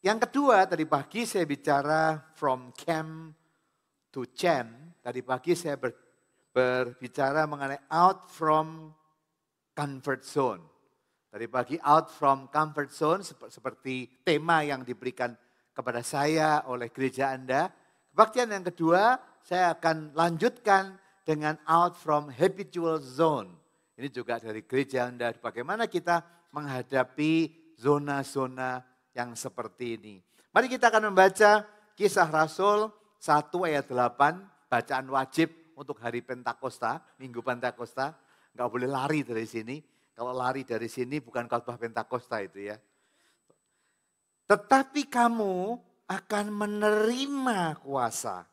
Yang kedua, tadi pagi saya bicara from camp to champ. Tadi pagi saya berbicara mengenai out from comfort zone. Tadi pagi out from comfort zone seperti tema yang diberikan kepada saya oleh gereja Anda. Kebaktian yang kedua, saya akan lanjutkan dengan out from habitual zone. Ini juga dari gereja Anda, bagaimana kita menghadapi zona-zona yang seperti ini. Mari kita akan membaca Kisah Rasul 1 ayat 8, bacaan wajib untuk hari Pentakosta, Minggu Pentakosta. Enggak boleh lari dari sini. Kalau lari dari sini bukan khotbah Pentakosta itu ya. Tetapi kamu akan menerima kuasa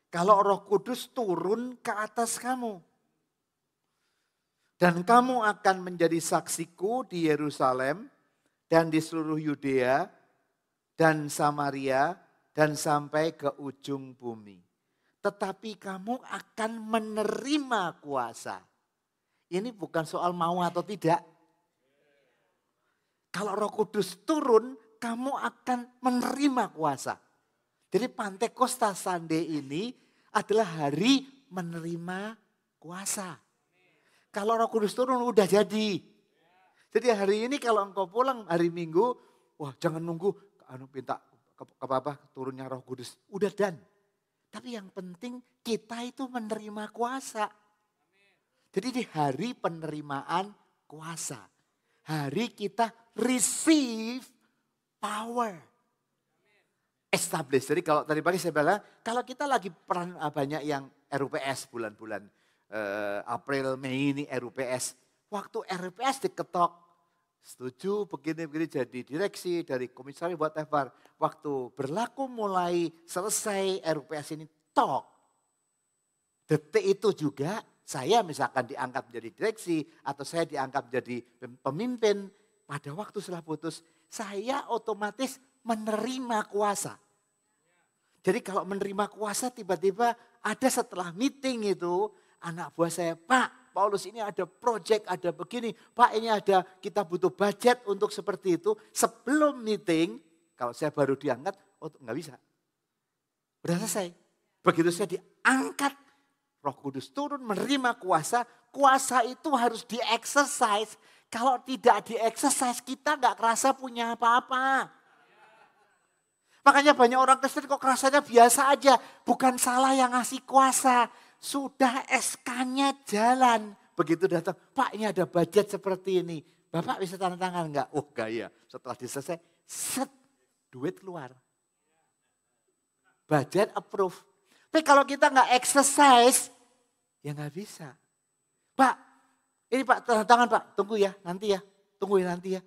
kalau Roh Kudus turun ke atas kamu. Dan kamu akan menjadi saksiku di Yerusalem dan di seluruh Yudea dan Samaria dan sampai ke ujung bumi. Tetapi kamu akan menerima kuasa. Ini bukan soal mau atau tidak. Kalau Roh Kudus turun, kamu akan menerima kuasa. Jadi Pantekosta Sunday ini adalah hari menerima kuasa. Kalau Roh Kudus turun udah jadi. Jadi hari ini kalau engkau pulang hari Minggu, wah jangan nunggu minta ke apa turunnya Roh Kudus. Udah dan. Tapi yang penting kita itu menerima kuasa. Jadi di hari penerimaan kuasa. Hari kita receive power. Establish. Jadi kalau tadi pagi saya bilang, kalau kita lagi peran banyak yang RUPS bulan-bulan April, Mei ini RUPS. Waktu RUPS diketok, setuju begini-begini jadi direksi dari komisaris whatever. Waktu berlaku mulai selesai RUPS ini talk. Detik itu juga saya misalkan diangkat menjadi direksi atau saya diangkat menjadi pemimpin. Pada waktu setelah putus saya otomatis menerima kuasa. Jadi kalau menerima kuasa tiba-tiba ada setelah meeting itu anak buah saya, Pak Paulus ini ada project, ada begini. Pak ini ada, kita butuh budget untuk seperti itu. Sebelum meeting, kalau saya baru diangkat, oh nggak bisa. Udah selesai. Begitu saya diangkat, Roh Kudus turun menerima kuasa. Kuasa itu harus di-exercise. Kalau tidak di-exercise, kita nggak kerasa punya apa-apa. Makanya banyak orang Kristen kok rasanya biasa aja. Bukan salah yang ngasih kuasa. Sudah SK-nya jalan. Begitu datang, Pak ini ada budget seperti ini. Bapak bisa tanda tangan enggak? Oh enggak ya. Setelah diselesai, set, duit keluar. Budget approve. Tapi kalau kita enggak exercise, ya enggak bisa. Pak, ini Pak tanda tangan Pak, tunggu ya nanti ya. Tunggu ya nanti ya.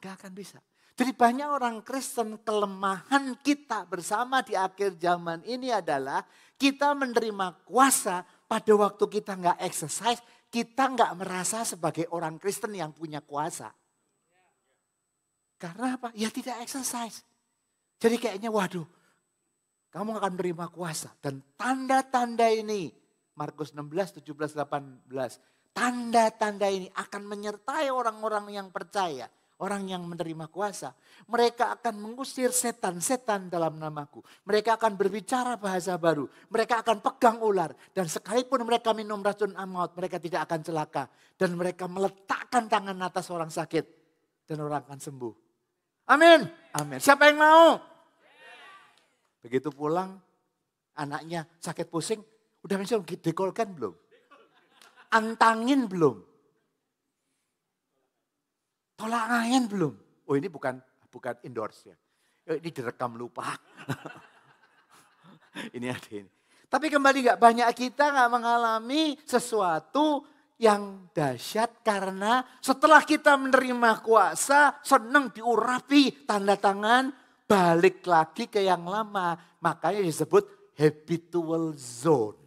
Enggak akan bisa. Jadi banyak orang Kristen kelemahan kita bersama di akhir zaman ini adalah kita menerima kuasa pada waktu kita nggak exercise, kita nggak merasa sebagai orang Kristen yang punya kuasa. Karena apa? Ya tidak exercise. Jadi kayaknya waduh, kamu akan menerima kuasa. Dan tanda-tanda ini, Markus 16, 17, 18. Tanda-tanda ini akan menyertai orang-orang yang percaya. Orang yang menerima kuasa. Mereka akan mengusir setan-setan dalam namaku. Mereka akan berbicara bahasa baru. Mereka akan pegang ular. Dan sekalipun mereka minum racun maut, mereka tidak akan celaka. Dan mereka meletakkan tangan atas orang sakit. Dan orang akan sembuh. Amin. Amin. Siapa yang mau? Begitu pulang, anaknya sakit pusing. Udah bisa dekolkan belum? Antangin belum? Tolak angin belum? Oh ini bukan endorse ya. Ini direkam lupa. Ini ada ini. Tapi kembali nggak banyak kita nggak mengalami sesuatu yang dahsyat karena setelah kita menerima kuasa senang diurapi tanda tangan balik lagi ke yang lama. Makanya disebut habitual zone.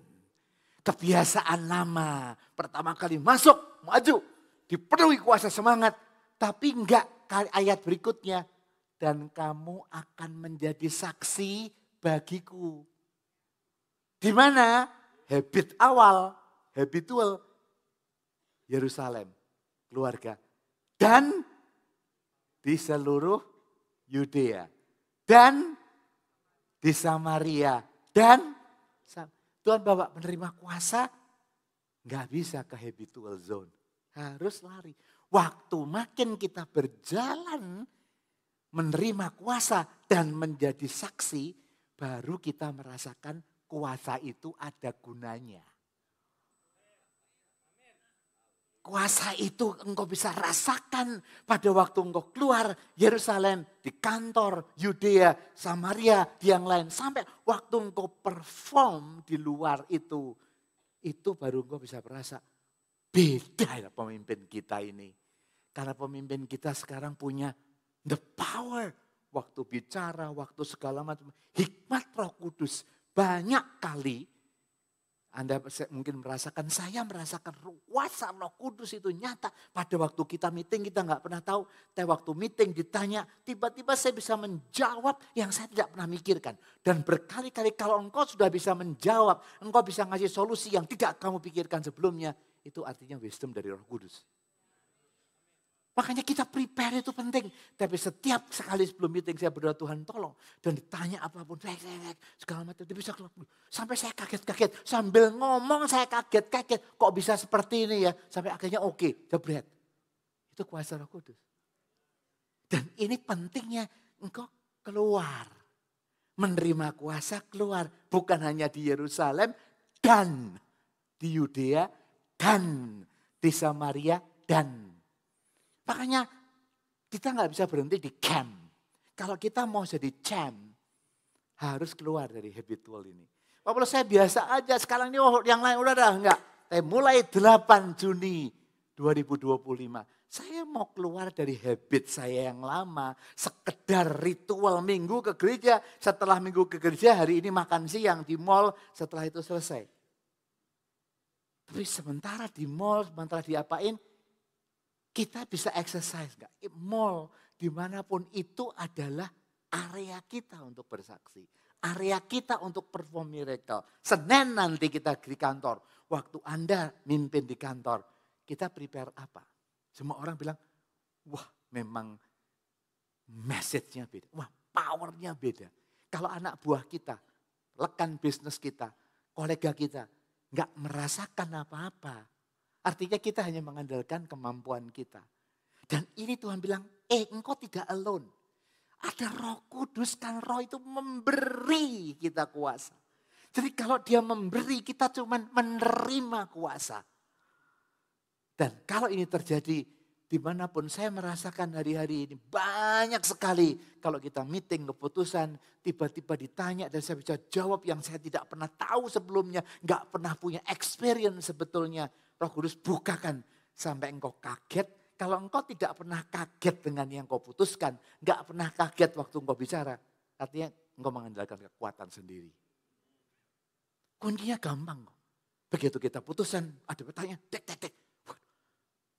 Kebiasaan lama. Pertama kali masuk, maju, dipenuhi kuasa semangat. Tapi enggak ayat berikutnya. Dan kamu akan menjadi saksi bagiku. Di mana? Habit awal, habitual. Yerusalem, keluarga. Dan di seluruh Yudea. dan di Samaria. Dan Tuhan bawa menerima kuasa, nggak bisa ke habitual zone. Harus lari. Waktu makin kita berjalan menerima kuasa dan menjadi saksi, baru kita merasakan kuasa itu ada gunanya. Kuasa itu engkau bisa rasakan pada waktu engkau keluar Yerusalem, di kantor, Yudea, Samaria, di yang lain. Sampai waktu engkau perform di luar itu baru engkau bisa merasa beda ya pemimpin kita ini. Karena pemimpin kita sekarang punya the power. Waktu bicara, waktu segala macam. Hikmat Roh Kudus banyak kali. Anda mungkin merasakan, saya merasakan kuasa Roh Kudus itu nyata. Pada waktu kita meeting kita nggak pernah tahu. Tapi waktu meeting ditanya, tiba-tiba saya bisa menjawab yang saya tidak pernah mikirkan. Dan berkali-kali kalau engkau sudah bisa menjawab, engkau bisa ngasih solusi yang tidak kamu pikirkan sebelumnya. Itu artinya wisdom dari Roh Kudus. Makanya kita prepare itu penting. Tapi setiap sekali sebelum meeting saya berdoa, Tuhan tolong. Dan ditanya apapun, segala macam. Dia bisa keluar. Sampai saya kaget-kaget. Sambil ngomong saya kaget-kaget. Kok bisa seperti ini ya. Sampai akhirnya oke, jebret. Itu kuasa Roh Kudus. Dan ini pentingnya engkau keluar. Menerima kuasa keluar. Bukan hanya di Yerusalem dan di Yudea dan di Samaria dan. Makanya kita nggak bisa berhenti di camp. Kalau kita mau jadi champ, harus keluar dari habitual ini. Kalau saya biasa aja, sekarang ini yang lain udah enggak. Tapi mulai 8 Juni 2025, saya mau keluar dari habit saya yang lama. Sekedar ritual minggu ke gereja, setelah minggu ke gereja hari ini makan siang di mall, setelah itu selesai. Tapi sementara di mall, sementara diapain, kita bisa exercise enggak? Mall dimanapun itu adalah area kita untuk bersaksi. Area kita untuk perform miracle. Senin nanti kita di kantor. Waktu Anda mimpin di kantor. Kita prepare apa? Semua orang bilang, wah memang message-nya beda. Wah power-nya beda. Kalau anak buah kita, rekan bisnis kita, kolega kita, enggak merasakan apa-apa. Artinya kita hanya mengandalkan kemampuan kita. Dan ini Tuhan bilang, engkau tidak alone. Ada Roh Kudus, kan Roh itu memberi kita kuasa. Jadi kalau dia memberi, kita cuma menerima kuasa. Dan kalau ini terjadi, dimanapun saya merasakan hari-hari ini banyak sekali. Kalau kita meeting keputusan, tiba-tiba ditanya dan saya bisa jawab yang saya tidak pernah tahu sebelumnya. Gak pernah punya experience sebetulnya. Roh Kudus bukakan sampai engkau kaget. Kalau engkau tidak pernah kaget dengan yang kau putuskan, gak pernah kaget waktu engkau bicara, artinya engkau mengandalkan kekuatan sendiri. Kuncinya gampang kok. Begitu kita putusan, ada pertanyaan, tek.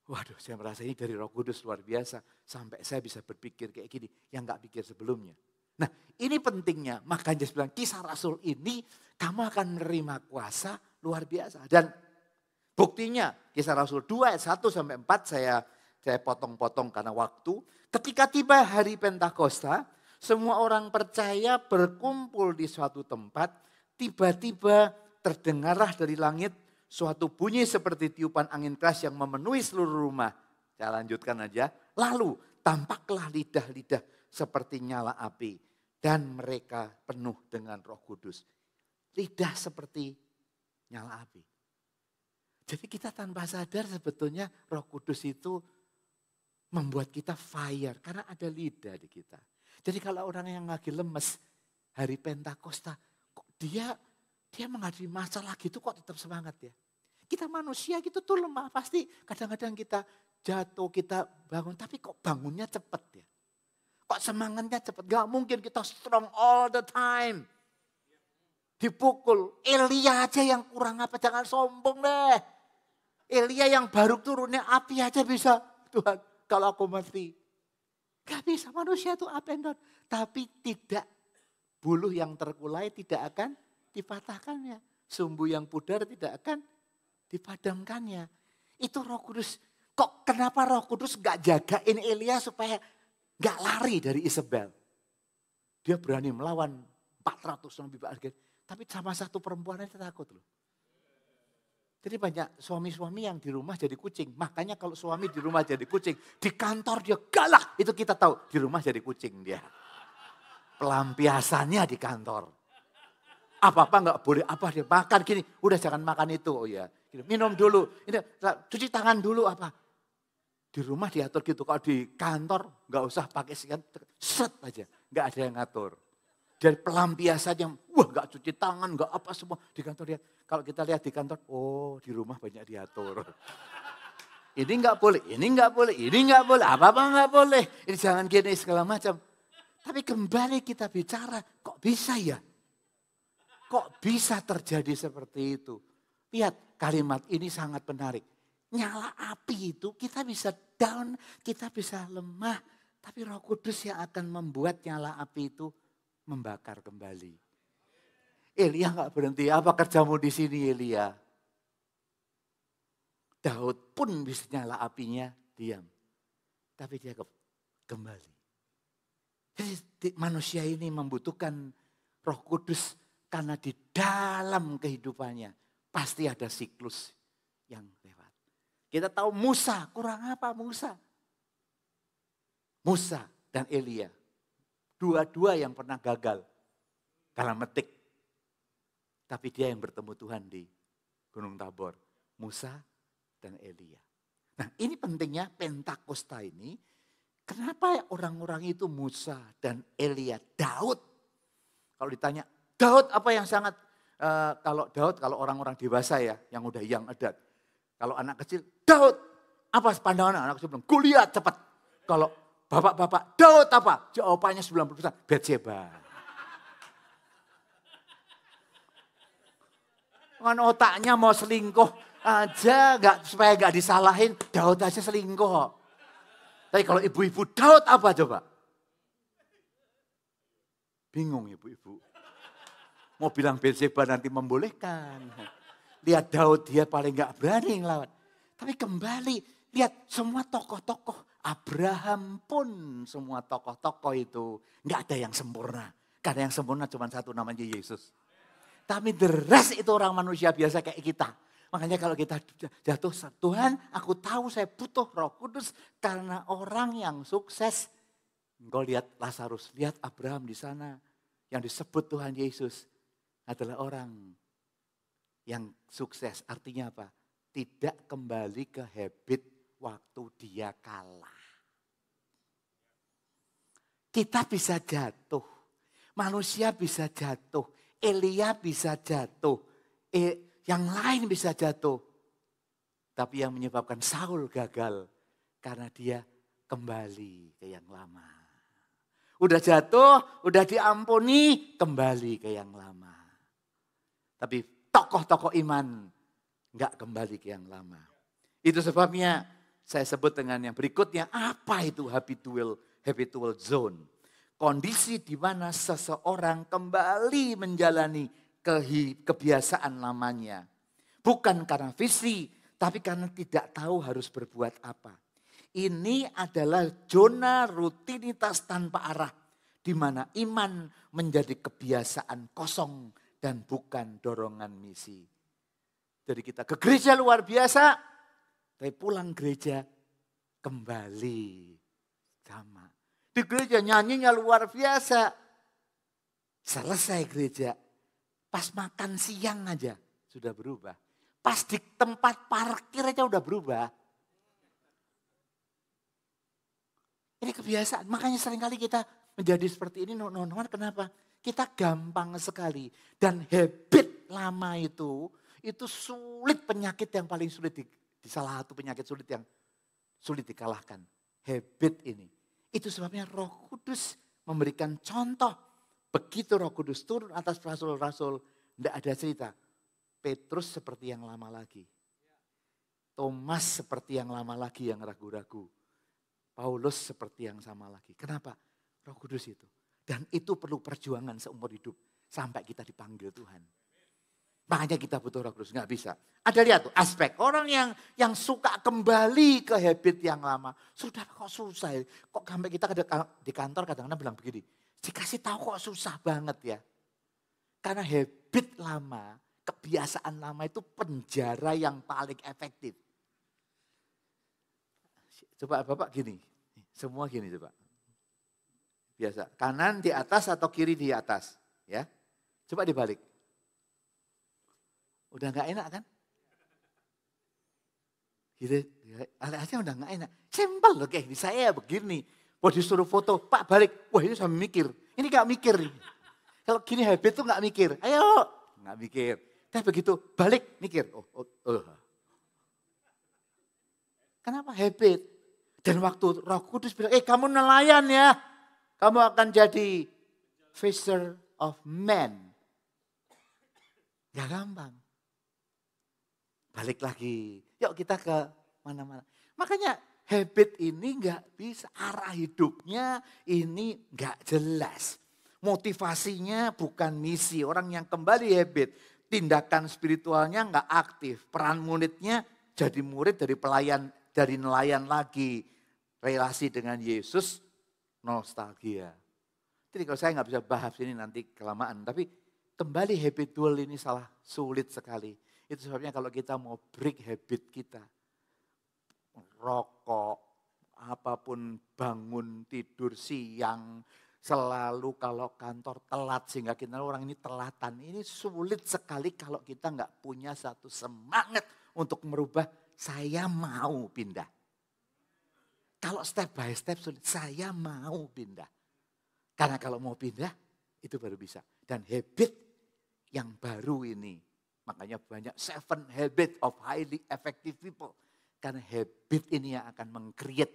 Waduh, saya merasa ini dari Roh Kudus luar biasa. Sampai saya bisa berpikir kayak gini, yang gak pikir sebelumnya. Nah ini pentingnya, makanya saya bilang Kisah Rasul ini kamu akan menerima kuasa luar biasa. Dan buktinya Kisah Rasul 2 ayat 1 sampai 4 saya potong-potong karena waktu. Ketika tiba hari Pentakosta, semua orang percaya berkumpul di suatu tempat. Tiba-tiba terdengarlah dari langit suatu bunyi seperti tiupan angin keras yang memenuhi seluruh rumah. Saya lanjutkan aja. Lalu tampaklah lidah-lidah seperti nyala api. Dan mereka penuh dengan Roh Kudus. Lidah seperti nyala api. Jadi kita tanpa sadar sebetulnya Roh Kudus itu membuat kita fire. Karena ada lidah di kita. Jadi kalau orang yang lagi lemes hari Pentakosta, kok dia menghadapi masalah gitu kok tetap semangat ya. Kita manusia gitu tuh lemah. Pasti kadang-kadang kita jatuh, kita bangun. Tapi kok bangunnya cepat ya. Kok semangatnya cepat. Gak mungkin kita strong all the time. Dipukul. Elia aja yang kurang apa, jangan sombong deh. Elia yang baru turunnya api aja bisa. Tuhan, kalau aku mati. Gak bisa, manusia itu up and down. Tapi tidak, buluh yang terkulai tidak akan dipatahkannya. Sumbu yang pudar tidak akan dipadamkannya. Itu Roh Kudus. Kok kenapa Roh Kudus gak jagain Elia supaya gak lari dari Isabel? Dia berani melawan 400 lebih banyak. Tapi sama satu perempuan aja takut loh. Jadi banyak suami-suami yang di rumah jadi kucing. Makanya kalau suami di rumah jadi kucing, di kantor dia galak. Itu kita tahu, di rumah jadi kucing dia. Pelampiasannya di kantor. Apa-apa nggak boleh, apa dia makan gini. Udah jangan makan itu, oh ya. Minum dulu, ini, cuci tangan dulu apa. Di rumah diatur gitu, kalau di kantor nggak usah pakai sekian, set aja. Nggak ada yang ngatur. Dari pelampiasannya, wah nggak cuci tangan, nggak apa semua. Di kantor dia, kalau kita lihat di kantor, oh di rumah banyak diatur. Ini nggak boleh, ini nggak boleh, ini nggak boleh, apa-apa nggak boleh. Ini jangan gini segala macam. Tapi kembali kita bicara, kok bisa ya? Kok bisa terjadi seperti itu? Lihat kalimat ini sangat menarik. Nyala api itu kita bisa down, kita bisa lemah. Tapi Roh Kudus yang akan membuat nyala api itu membakar kembali. Elia nggak berhenti. Apa kerjamu di sini Elia? Daud pun bisa nyala apinya diam. Tapi dia kembali. Jadi manusia ini membutuhkan Roh Kudus karena di dalam kehidupannya pasti ada siklus yang lewat. Kita tahu Musa, kurang apa Musa? Musa dan Elia. Dua-dua yang pernah gagal dalam metik. Tapi dia yang bertemu Tuhan di Gunung Tabor. Musa dan Elia. Nah ini pentingnya Pentakosta ini. Kenapa orang-orang itu Musa dan Elia, Daud? Kalau ditanya, Daud apa yang sangat, kalau orang-orang dewasa ya, yang udah yang adat. Kalau anak kecil, Daud, apa pandangan anak kecil bilang, Goliat cepat. Kalau bapak-bapak, Daud apa? Jawabannya 90%, Bathsheba. Kan otaknya mau selingkuh aja, supaya gak disalahin, Daud aja selingkuh. Tapi kalau ibu-ibu, Daud apa coba? Bingung ibu-ibu. Mau bilang Bathsheba nanti membolehkan. Lihat Daud dia paling gak berani ngelawan. Tapi kembali lihat semua tokoh-tokoh. Abraham pun semua tokoh-tokoh itu gak ada yang sempurna. Karena yang sempurna cuma satu namanya Yesus. Tapi the rest itu orang manusia biasa kayak kita. Makanya kalau kita jatuh, Tuhan aku tahu saya butuh Roh Kudus. Karena orang yang sukses. Engkau lihat Lazarus, lihat Abraham di sana. Yang disebut Tuhan Yesus adalah orang yang sukses. Artinya apa? Tidak kembali ke habit waktu dia kalah. Kita bisa jatuh. Manusia bisa jatuh. Elia bisa jatuh. Yang lain bisa jatuh. Tapi yang menyebabkan Saul gagal. Karena dia kembali ke yang lama. Udah jatuh, udah diampuni, kembali ke yang lama. Tapi tokoh-tokoh iman enggak kembali ke yang lama. Itu sebabnya saya sebut dengan yang berikutnya, apa itu habitual zone? Kondisi di mana seseorang kembali menjalani kebiasaan lamanya. Bukan karena visi, tapi karena tidak tahu harus berbuat apa. Ini adalah zona rutinitas tanpa arah. Di mana iman menjadi kebiasaan kosong dan bukan dorongan misi. Jadi kita ke gereja luar biasa, tapi pulang gereja kembali sama. Di gereja nyanyinya luar biasa. Selesai gereja, pas makan siang aja sudah berubah. Pas di tempat parkir aja udah berubah. Ini kebiasaan, makanya seringkali kita menjadi seperti ini. Kenapa? Kita gampang sekali. Dan habit lama itu sulit, penyakit yang paling sulit. Salah satu penyakit sulit yang sulit dikalahkan. Habit ini. Itu sebabnya Roh Kudus memberikan contoh. Begitu Roh Kudus turun atas rasul-rasul, tidak ada cerita. Petrus seperti yang lama lagi. Thomas seperti yang lama lagi, yang ragu-ragu. Paulus seperti yang sama lagi. Kenapa? Roh Kudus itu. Dan itu perlu perjuangan seumur hidup. Sampai kita dipanggil Tuhan. Makanya kita butuh Roh Kudus. Nggak bisa. Ada lihat tuh aspek. Orang yang suka kembali ke habit yang lama. Sudah kok susah. Kok sampai kita di kantor kadang-kadang bilang begini. Dikasih tahu kok susah banget ya. Karena habit lama, kebiasaan lama itu penjara yang paling efektif. Coba Bapak gini, semua gini coba. Biasa, kanan di atas atau kiri di atas. Ya, coba dibalik. Udah gak enak kan? Gitu, aja udah gak enak. Simpel loh kayak saya begini. Mau disuruh foto, Pak balik. Wah ini sampai mikir. Ini gak mikir. Kalau gini habit tuh gak mikir. Ayo, gak mikir. Tapi begitu balik mikir. Kenapa habit? Dan waktu Roh Kudus bilang, kamu nelayan ya. Kamu akan jadi fisher of men. Gak gampang. Balik lagi. Yuk kita ke mana-mana. Makanya habit ini gak bisa. Arah hidupnya ini gak jelas. Motivasinya bukan misi. Orang yang kembali habit. Tindakan spiritualnya gak aktif. Peran muridnya jadi murid dari pelayan, dari nelayan lagi. Relasi dengan Yesus, nostalgia. Jadi kalau saya nggak bisa bahas ini nanti kelamaan. Tapi kembali habitual ini salah sulit sekali. Itu sebabnya kalau kita mau break habit kita. Rokok, apapun bangun, tidur siang. Selalu kalau kantor telat sehingga kita orang ini telatan. Ini sulit sekali kalau kita nggak punya satu semangat untuk merubah. Saya mau pindah. Kalau step by step sulit, saya mau pindah. Karena kalau mau pindah, itu baru bisa. Dan habit yang baru ini, makanya banyak 7 habit of highly effective people. Karena habit ini yang akan meng-create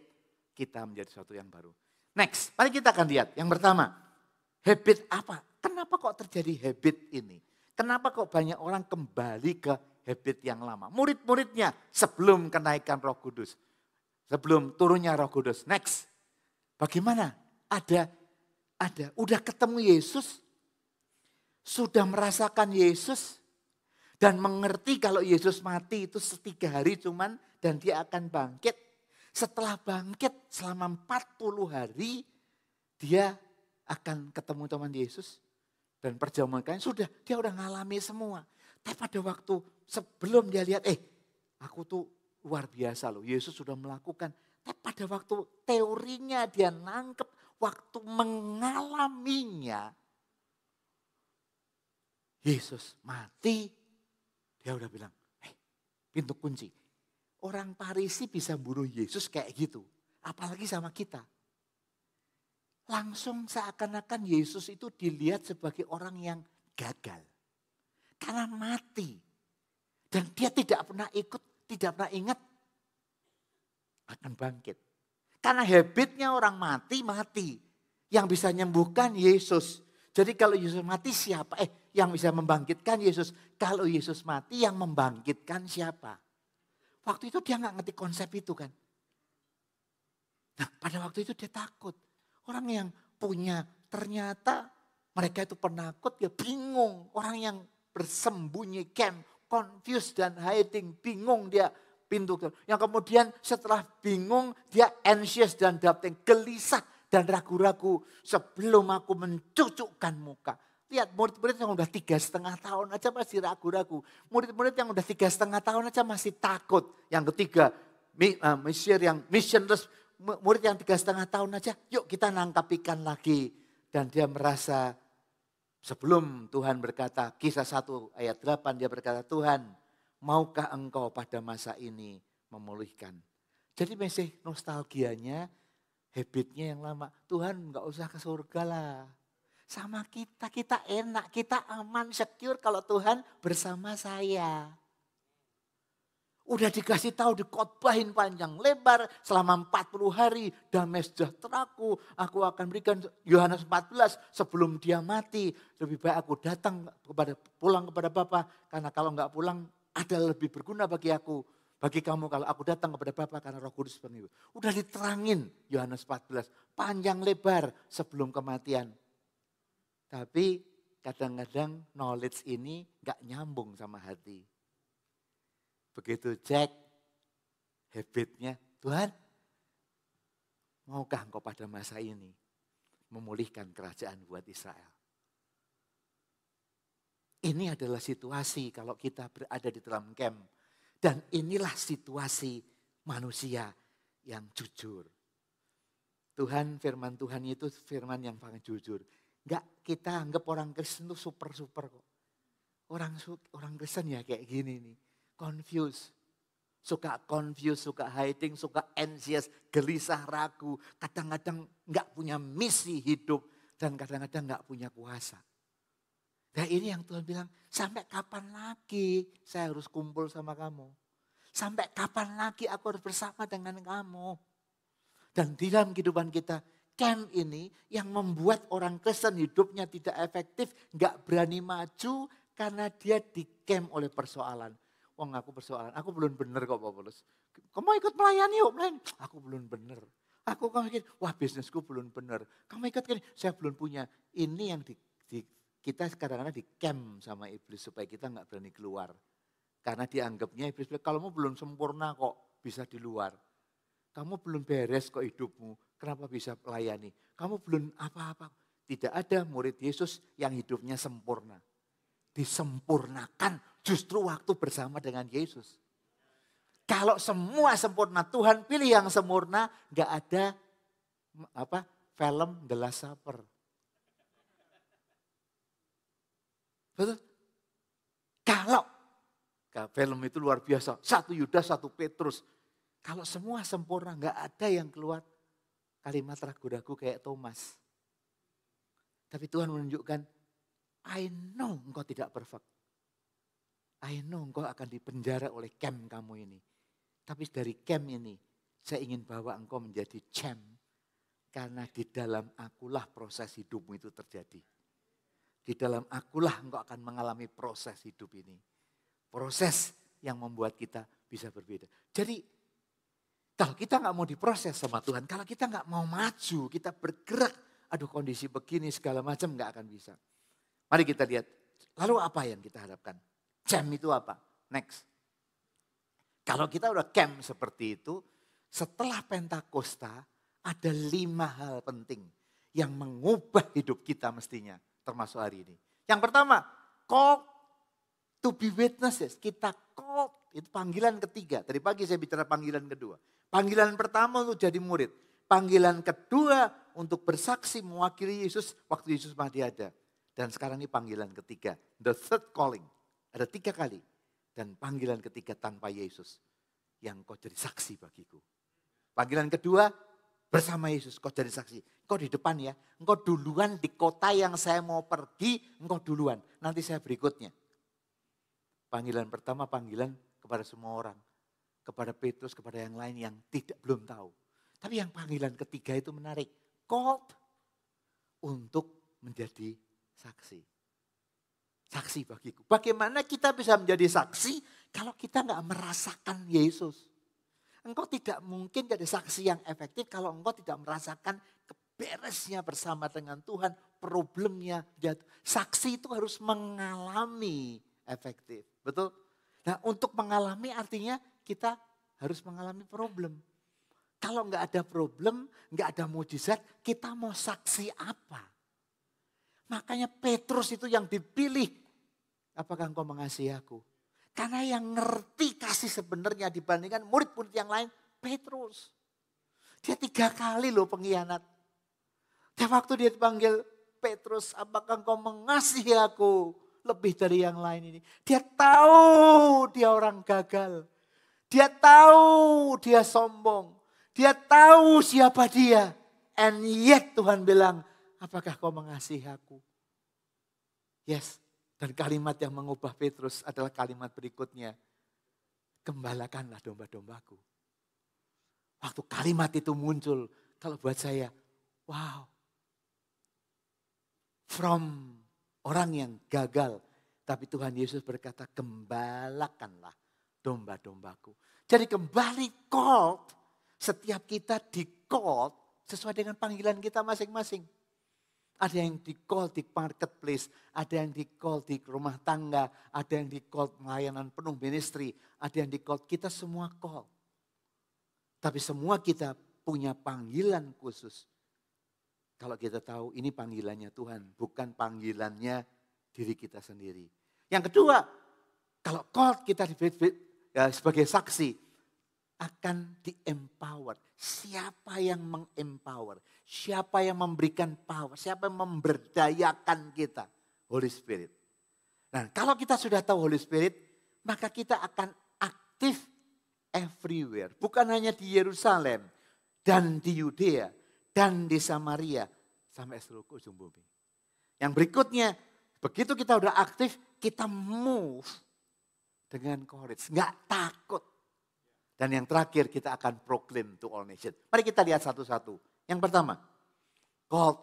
kita menjadi sesuatu yang baru. Next, mari kita akan lihat. Yang pertama, habit apa? Kenapa kok terjadi habit ini? Kenapa kok banyak orang kembali ke habit yang lama? Murid-muridnya sebelum kenaikan Roh Kudus. Sebelum turunnya Roh Kudus. Next. Bagaimana? Ada. Udah ketemu Yesus. Sudah merasakan Yesus. Dan mengerti kalau Yesus mati itu 3 hari cuman. Dan dia akan bangkit. Setelah bangkit selama 40 hari. Dia akan ketemu teman Yesus. Dan perjamuan kain sudah. Dia udah ngalami semua. Tapi pada waktu sebelum dia lihat. Aku tuh luar biasa loh, Yesus sudah melakukan. Tapi pada waktu teorinya dia nangkep, waktu mengalaminya. Yesus mati, dia udah bilang, pintu kunci. Orang Farisi bisa bunuh Yesus kayak gitu, apalagi sama kita. Langsung seakan-akan Yesus itu dilihat sebagai orang yang gagal. Karena mati. Dan dia tidak pernah ikut, tidak pernah ingat akan bangkit. Karena habitnya orang mati. Yang bisa menyembuhkan Yesus. Jadi kalau Yesus mati siapa? Yang bisa membangkitkan Yesus. Kalau Yesus mati yang membangkitkan siapa? Waktu itu dia gak ngerti konsep itu kan. Nah pada waktu itu dia takut. Orang yang punya ternyata mereka itu penakut ya bingung. Orang yang bersembunyi confused dan hiding, bingung dia pintu. Yang kemudian setelah bingung dia anxious dan doubting, gelisah dan ragu-ragu sebelum aku mencucukkan muka. Lihat murid-murid yang udah 3,5 tahun aja masih ragu-ragu. Murid-murid yang udah 3,5 tahun aja masih takut. Yang ketiga, missionless, murid yang 3,5 tahun aja, yuk kita nangkap ikan lagi. Dan dia merasa sebelum Tuhan berkata, Kisah 1 ayat 8 dia berkata, Tuhan maukah engkau pada masa ini memulihkan. Jadi masih nostalgianya, habitnya yang lama. Tuhan gak usah ke surga lah. Sama kita enak, kita aman, secure kalau Tuhan bersama saya. Udah dikasih tahu, dikotbahin panjang lebar selama 40 hari. Damai sejahteraku, aku akan berikan Yohanes 14 sebelum dia mati. Lebih baik aku datang pulang kepada Bapa. Karena kalau enggak pulang ada lebih berguna bagi aku. Bagi kamu kalau aku datang kepada Bapa karena Roh Kudus penghidup. Udah diterangin Yohanes 14 panjang lebar sebelum kematian. Tapi kadang-kadang knowledge ini enggak nyambung sama hati. Begitu cek habitnya, Tuhan maukah engkau pada masa ini memulihkan kerajaan buat Israel. Ini adalah situasi kalau kita berada di dalam camp. Dan inilah situasi manusia yang jujur. Tuhan, firman Tuhan itu firman yang paling jujur. Enggak kita anggap orang Kristen itu super-super kok. Orang Kristen ya kayak gini nih. Confused. Suka confused, suka hiding, suka anxious, gelisah, ragu. Kadang-kadang enggak punya misi hidup. Dan kadang-kadang enggak punya kuasa. Nah ini yang Tuhan bilang, sampai kapan lagi saya harus kumpul sama kamu? Sampai kapan lagi aku harus bersama dengan kamu? Dan di dalam kehidupan kita, camp ini yang membuat orang Kristen hidupnya tidak efektif, enggak berani maju karena dia di-camp oleh persoalan. Wong aku persoalan, aku belum benar kok Pak Paulus. Kamu ikut melayani yuk, melayani. Aku belum benar. Aku mikir, wah bisnisku belum benar. Kamu ikut kan, saya belum punya. Ini yang kita kadang-kadang di-camp sama iblis supaya kita enggak berani keluar. Karena dianggapnya iblis bilang, kalau kamu belum sempurna kok bisa di luar. Kamu belum beres kok hidupmu, kenapa bisa melayani? Kamu belum apa-apa. Tidak ada murid Yesus yang hidupnya sempurna. Disempurnakan justru waktu bersama dengan Yesus. Kalau semua sempurna, Tuhan pilih yang sempurna, gak ada film The Last Supper. Betul? Kalau film itu luar biasa, satu Yudas, satu Petrus. Kalau semua sempurna, gak ada yang keluar kalimat ragu-ragu kayak Thomas. Tapi Tuhan menunjukkan, I know engkau tidak perfect. I know engkau akan dipenjara oleh camp kamu ini. Tapi dari camp ini, saya ingin bawa engkau menjadi champ. Karena di dalam akulah proses hidupmu itu terjadi. Di dalam akulah engkau akan mengalami proses hidup ini. Proses yang membuat kita bisa berbeda. Jadi kalau kita gak mau diproses sama Tuhan, kalau kita gak mau maju, kita bergerak, aduh kondisi begini segala macam gak akan bisa. Mari kita lihat, lalu apa yang kita harapkan? Camp itu apa? Next. Kalau kita udah camp seperti itu, setelah Pentakosta ada 5 hal penting yang mengubah hidup kita mestinya, termasuk hari ini. Yang pertama, call to be witnesses. Kita call, itu panggilan ketiga. Tadi pagi saya bicara panggilan kedua. Panggilan pertama untuk jadi murid. Panggilan kedua untuk bersaksi mewakili Yesus waktu Yesus masih ada. Dan sekarang ini panggilan ketiga, the third calling. Ada 3 kali. Dan panggilan ketiga tanpa Yesus. Yang kau jadi saksi bagiku. Panggilan kedua bersama Yesus kau jadi saksi. Engkau di depan ya. Engkau duluan di kota yang saya mau pergi. Engkau duluan. Nanti saya berikutnya. Panggilan pertama panggilan kepada semua orang. Kepada Petrus, kepada yang lain yang belum tahu. Tapi yang panggilan ketiga itu menarik. Called untuk menjadi saksi. Saksi bagiku. Bagaimana kita bisa menjadi saksi kalau kita nggak merasakan Yesus? Engkau tidak mungkin jadi saksi yang efektif kalau engkau tidak merasakan keberesnya bersama dengan Tuhan, problemnya. Saksi itu harus mengalami efektif. Betul? Nah untuk mengalami artinya kita harus mengalami problem. Kalau nggak ada problem, nggak ada mujizat, kita mau saksi apa? Makanya Petrus itu yang dipilih. Apakah engkau mengasihi aku? Karena yang ngerti kasih sebenarnya dibandingkan murid-murid yang lain, Petrus. Dia 3 kali loh pengkhianat. Dan waktu dia dipanggil Petrus, apakah engkau mengasihi aku lebih dari yang lain ini? Dia tahu dia orang gagal. Dia tahu dia sombong. Dia tahu siapa dia. And yet Tuhan bilang, apakah kau mengasihi aku? Yes. Dan kalimat yang mengubah Petrus adalah kalimat berikutnya. Gembalakanlah domba-dombaku. Waktu kalimat itu muncul, kalau buat saya, wow. From orang yang gagal. Tapi Tuhan Yesus berkata, gembalakanlah domba-dombaku. Jadi kembali called, setiap kita di called sesuai dengan panggilan kita masing-masing. Ada yang di-call di marketplace, ada yang di-call di rumah tangga, ada yang di-call pelayanan penuh ministry, ada yang di-call, kita semua call. Tapi semua kita punya panggilan khusus. Kalau kita tahu ini panggilannya Tuhan, bukan panggilannya diri kita sendiri. Yang kedua, kalau called kita sebagai saksi, akan di-empower. Siapa yang meng-empower? Siapa yang memberikan power? Siapa yang memberdayakan kita? Holy Spirit. Nah, kalau kita sudah tahu Holy Spirit, maka kita akan aktif everywhere. Bukan hanya di Yerusalem dan di Yudea dan di Samaria sampai seluruh ujung bumi. Yang berikutnya, begitu kita udah aktif, kita move dengan courage, nggak takut. Dan yang terakhir kita akan proclaim to all nations. Mari kita lihat satu-satu. Yang pertama, called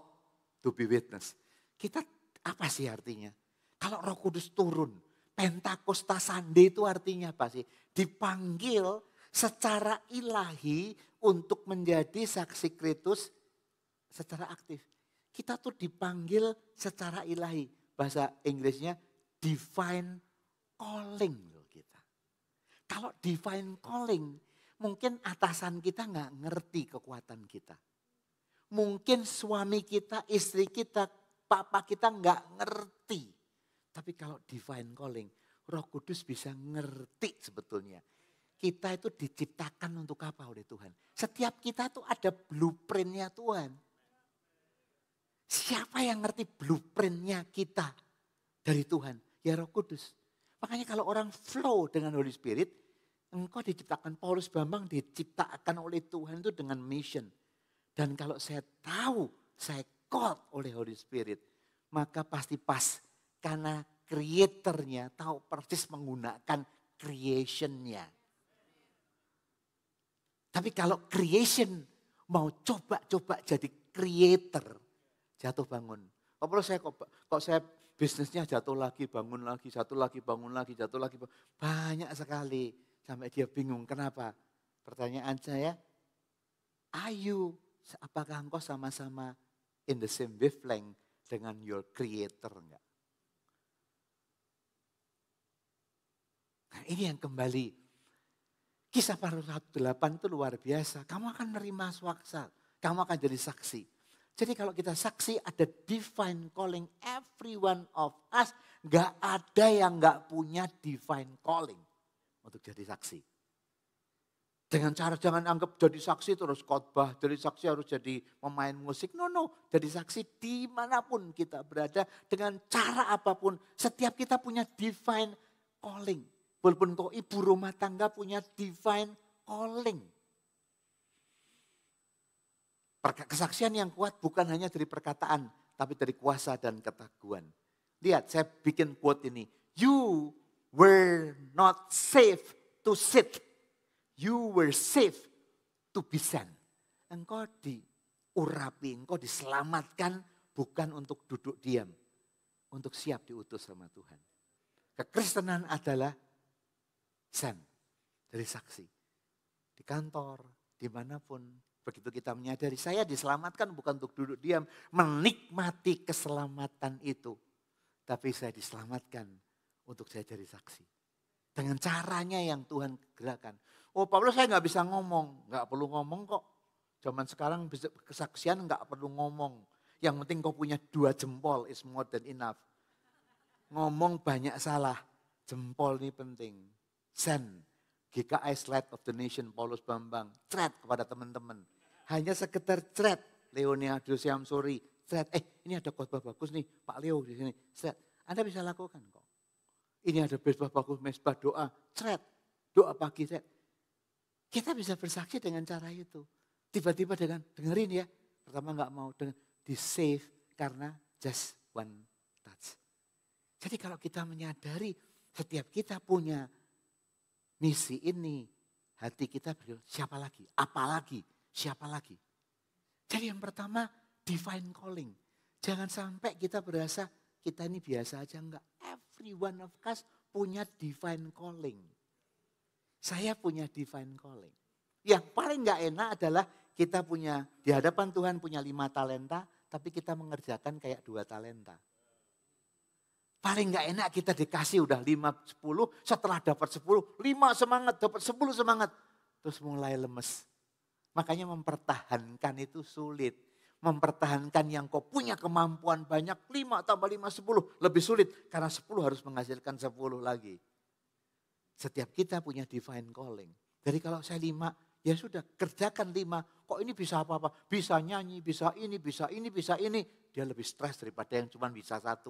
to be witness. Kita apa sih artinya? Kalau Roh Kudus turun, Pentakosta Sunday itu artinya apa sih? Dipanggil secara ilahi untuk menjadi saksi Kristus secara aktif. Kita tuh dipanggil secara ilahi. Bahasa Inggrisnya divine calling loh kita. Kalau divine calling, mungkin atasan kita nggak ngerti kekuatan kita. Mungkin suami kita, istri kita, papa kita nggak ngerti. Tapi kalau divine calling, Roh Kudus bisa ngerti sebetulnya. Kita itu diciptakan untuk apa oleh Tuhan? Setiap kita tuh ada blueprintnya Tuhan. Siapa yang ngerti blueprintnya kita dari Tuhan? Ya Roh Kudus. Makanya kalau orang flow dengan Holy Spirit, engkau diciptakan, Paulus Bambang diciptakan oleh Tuhan itu dengan mission. Dan kalau saya tahu, saya called oleh Holy Spirit, maka pasti pas. Karena creatornya tahu persis menggunakan creationnya. Tapi kalau creation mau coba-coba jadi creator, jatuh bangun. Kok saya bisnisnya jatuh lagi, bangun lagi, jatuh lagi, bangun lagi, jatuh lagi. Banyak sekali. Sampai dia bingung. Kenapa? Pertanyaan saya, apakah engkau sama-sama in the same wavelength dengan your creator enggak? Nah ini yang kembali. Kisah para Rasul 8 itu luar biasa. Kamu akan menerima swaksa. Kamu akan jadi saksi. Jadi kalau kita saksi ada divine calling. Every one of us gak ada yang gak punya divine calling. Untuk jadi saksi. Dengan cara jangan anggap jadi saksi terus khotbah. Jadi saksi harus jadi pemain musik. No. Jadi saksi dimanapun kita berada. Dengan cara apapun. Setiap kita punya divine calling. Walaupun kau ibu rumah tangga punya divine calling. Kesaksian yang kuat bukan hanya dari perkataan, tapi dari kuasa dan ketaguhan. Lihat, saya bikin quote ini. You were not safe to sit. You were safe to be sent. Engkau diurapi, engkau diselamatkan bukan untuk duduk diam. Untuk siap diutus sama Tuhan. Kekristenan adalah send, dari saksi. Di kantor, dimanapun. Begitu kita menyadari, saya diselamatkan bukan untuk duduk diam. Menikmati keselamatan itu. Tapi saya diselamatkan untuk saya jadi saksi. Dengan caranya yang Tuhan gerakkan. Oh Paulus saya gak bisa ngomong. Gak perlu ngomong kok. Zaman sekarang kesaksian gak perlu ngomong. Yang penting kau punya 2 jempol is more than enough. Ngomong banyak salah. Jempol ini penting. Send, GKI Slide of the Nation, Paulus Bambang, thread kepada teman-teman. Hanya sekedar thread, Leonidas Syamsuri, thread, ini ada khotbah bagus nih, Pak Leo di sini, thread. Anda bisa lakukan kok. Ini ada mesbah bagus, mesbah doa, thread, doa pagi, thread. Kita bisa bersaksi dengan cara itu. Tiba-tiba dengerin ya, pertama gak mau, di save karena just one touch. Jadi kalau kita menyadari setiap kita punya misi ini, hati kita berkata, siapa lagi? Apalagi? Siapa lagi? Jadi yang pertama, divine calling. Jangan sampai kita berasa kita ini biasa aja, enggak. Every one of us punya divine calling. Saya punya divine calling. Yang paling enggak enak adalah kita punya, di hadapan Tuhan punya 5 talenta, tapi kita mengerjakan kayak 2 talenta. Paling gak enak kita dikasih udah 5, 10, setelah dapat 10, 5 semangat, dapat 10 semangat. Terus mulai lemes. Makanya mempertahankan itu sulit. mempertahankan yang kau punya kemampuan banyak, 5 tambah 5, 10 lebih sulit. Karena 10 harus menghasilkan 10 lagi. Setiap kita punya divine calling. Jadi kalau saya 5, ya sudah kerjakan 5. Kok ini bisa apa-apa? Bisa nyanyi, bisa ini, bisa ini, bisa ini. Dia lebih stres daripada yang cuma bisa 1.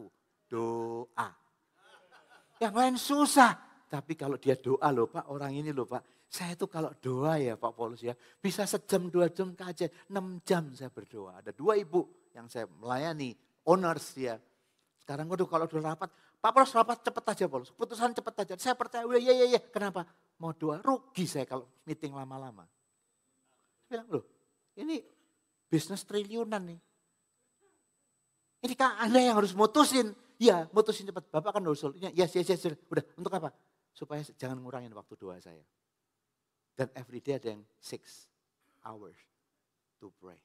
Doa. Yang lain susah. Tapi kalau dia doa loh Pak, orang ini loh Pak. Saya itu kalau doa ya Pak Paulus ya, bisa sejam 2 jam aja, 6 jam saya berdoa. Ada 2 ibu yang saya melayani, owners dia. Sekarang waduh kalau udah rapat, Pak Paulus rapat cepet aja Paulus, keputusan cepet aja. Saya percaya udah ya. Kenapa? Mau doa, rugi saya kalau meeting lama-lama. Saya bilang loh, ini bisnis triliunan nih. Ini kan Anda yang harus mutusin. Ya mutusin cepat, Bapak kan usul. Yes. Udah untuk apa? Supaya jangan ngurangin waktu doa saya. Dan everyday ada yang 6 hours to pray.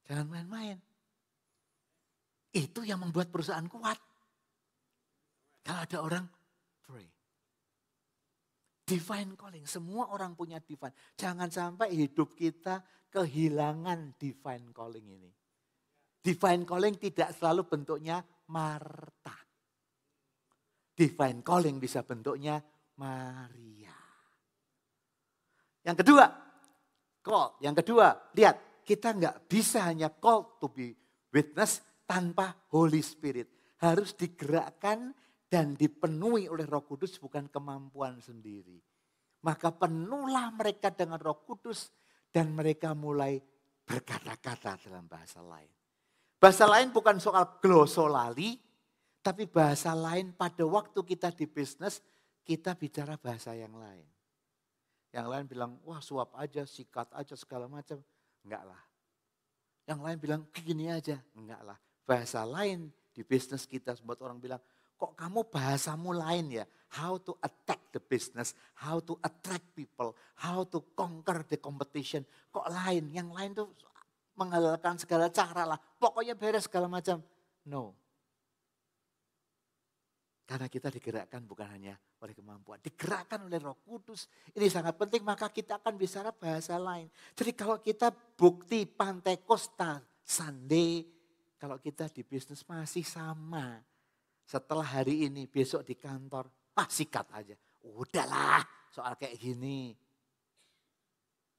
Jangan main-main. Itu yang membuat perusahaan kuat. Kalau ada orang pray. Divine calling, semua orang punya divine. Jangan sampai hidup kita kehilangan divine calling ini. Divine calling tidak selalu bentuknya Marta. Divine calling bisa bentuknya Maria. Yang kedua, call. Yang kedua, lihat, kita nggak bisa hanya call to be witness tanpa Holy Spirit. Harus digerakkan dan dipenuhi oleh Roh Kudus, bukan kemampuan sendiri. Maka penuhlah mereka dengan Roh Kudus dan mereka mulai berkata-kata dalam bahasa lain. Bahasa lain bukan soal glosolali, tapi bahasa lain pada waktu kita di bisnis, kita bicara bahasa yang lain. Yang lain bilang, wah suap aja, sikat aja, segala macam. Enggak lah. Yang lain bilang, gini aja. Enggak lah. Bahasa lain di bisnis kita, buat orang bilang, kok kamu bahasamu lain ya? How to attack the business, how to attract people, how to conquer the competition. Kok lain? Yang lain tuh menghalalkan segala cara lah. Pokoknya beres segala macam. No. Karena kita digerakkan bukan hanya oleh kemampuan. Digerakkan oleh Roh Kudus. Ini sangat penting, maka kita akan bicara bahasa lain. Jadi kalau kita bukti Pantekosta, Sunday, kalau kita di bisnis masih sama. Setelah hari ini, besok di kantor, sikat aja. Udahlah, soal kayak gini.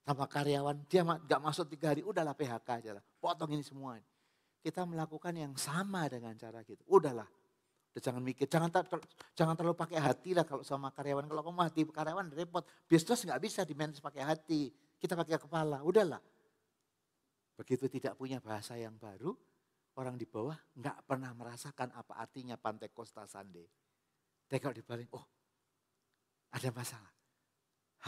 Sama karyawan, dia gak masuk 3 hari, udahlah PHK aja lah. Potong ini semua. Kita melakukan yang sama dengan cara gitu. Udahlah. Jangan mikir, jangan terlalu pakai hati lah kalau sama karyawan. Kalau kamu hati karyawan repot. Bisnis gak bisa di-manage pakai hati. Kita pakai kepala, udahlah. Begitu tidak punya bahasa yang baru, orang di bawah gak pernah merasakan apa artinya Pantekosta Sunday. Tapi kalau dibalik, ada masalah.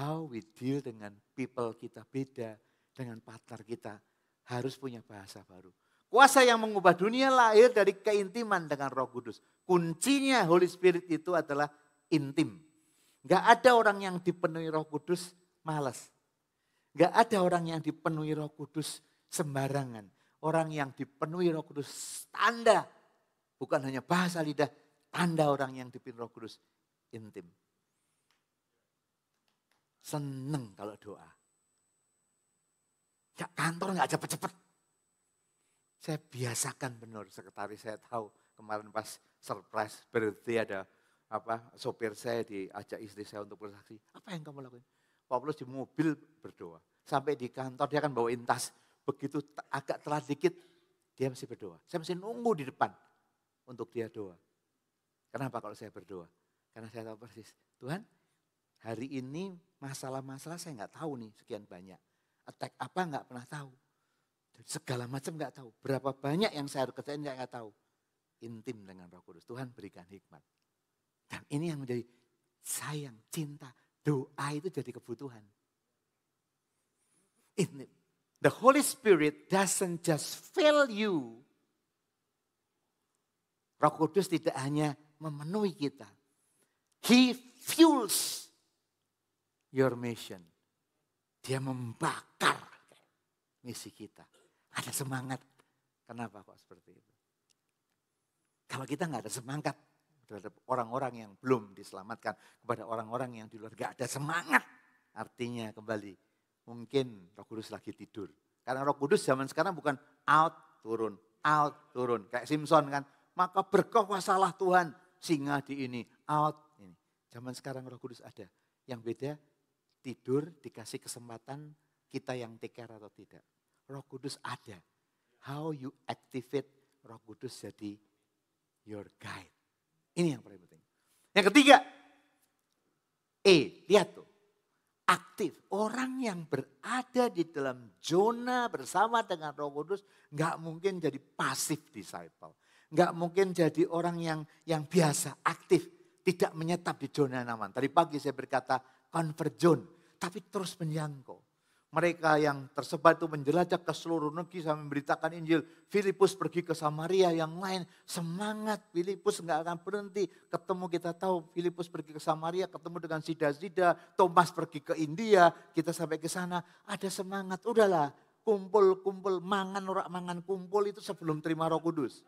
How we deal dengan people kita beda, dengan partner kita harus punya bahasa baru. Kuasa yang mengubah dunia lahir dari keintiman dengan Roh Kudus. Kuncinya Holy Spirit itu adalah intim. Gak ada orang yang dipenuhi Roh Kudus malas. Gak ada orang yang dipenuhi Roh Kudus sembarangan. Orang yang dipenuhi Roh Kudus tanda. Bukan hanya bahasa lidah, tanda orang yang dipenuhi Roh Kudus intim. Seneng kalau doa. Kantor gak cepet-cepet. Saya biasakan benar, sekretaris saya tahu kemarin pas surprise birthday ada sopir saya diajak istri saya untuk bersaksi. Apa yang kamu lakukan? Pak Paulus di mobil berdoa. Sampai di kantor dia kan bawain tas. Begitu agak telat dikit dia mesti berdoa. Saya mesti nunggu di depan untuk dia doa. Kenapa kalau saya berdoa? Karena saya tahu persis. Tuhan hari ini masalah-masalah saya nggak tahu nih sekian banyak. Attack apa nggak pernah tahu. Segala macam gak tahu. Berapa banyak yang saya harus kerjain gak tahu. Intim dengan Roh Kudus. Tuhan berikan hikmat. Dan ini yang menjadi sayang, cinta. Doa itu jadi kebutuhan. The Holy Spirit doesn't just fill you. Roh Kudus tidak hanya memenuhi kita. He fuels your mission. Dia membakar misi kita. Ada semangat. Kenapa kok seperti itu? Kalau kita nggak ada semangat terhadap orang-orang yang belum diselamatkan, kepada orang-orang yang di luar nggak ada semangat, artinya kembali mungkin Roh Kudus lagi tidur Karena Roh Kudus zaman sekarang bukan out, turun. Kayak Simpson kan. Maka berkuasalah Tuhan, singa di ini, out. Ini. Zaman sekarang Roh Kudus ada. Yang beda, tidur dikasih kesempatan kita yang take care atau tidak. Roh Kudus ada. How you activate Roh Kudus jadi your guide. Ini yang paling penting. Yang ketiga, lihat tuh. Aktif. Orang yang berada di dalam zona bersama dengan Roh Kudus nggak mungkin jadi pasif disciple. Nggak mungkin jadi orang yang biasa, aktif. Tidak menyetap di zona nyaman. Tadi pagi saya berkata comfort zone. Tapi terus menjangkau. Mereka yang tersebar itu menjelajah ke seluruh negeri sampai memberitakan Injil. Filipus pergi ke Samaria, yang lain semangat. Filipus nggak akan berhenti. Ketemu kita tahu Filipus pergi ke Samaria, ketemu dengan Sida-Sida. Thomas pergi ke India, kita sampai ke sana. Ada semangat, udahlah kumpul, mangan kumpul itu sebelum terima Roh Kudus.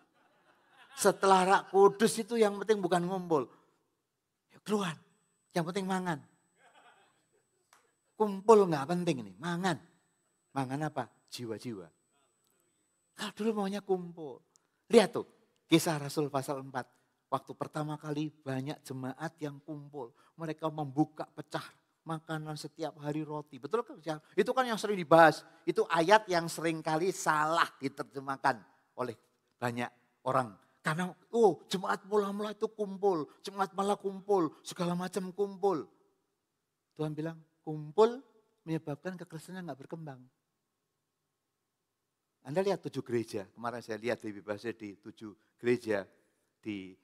Setelah Roh Kudus itu yang penting bukan ngumpul. Keluar, yang penting mangan. Kumpul nggak penting nih, mangan. Mangan apa? Jiwa-jiwa. Kalau dulu maunya kumpul. Lihat tuh, Kisah Rasul pasal 4. Waktu pertama kali banyak jemaat yang kumpul. Mereka membuka pecah makanan setiap hari roti. Betul kan? Itu kan yang sering dibahas. Itu ayat yang sering kali salah diterjemahkan oleh banyak orang. Karena jemaat mula-mula itu kumpul. Jemaat malah kumpul, segala macam kumpul. Tuhan bilang, kumpul menyebabkan kekristenan nggak berkembang. Anda lihat 7 gereja, kemarin saya lihat di bahasa di 7 gereja di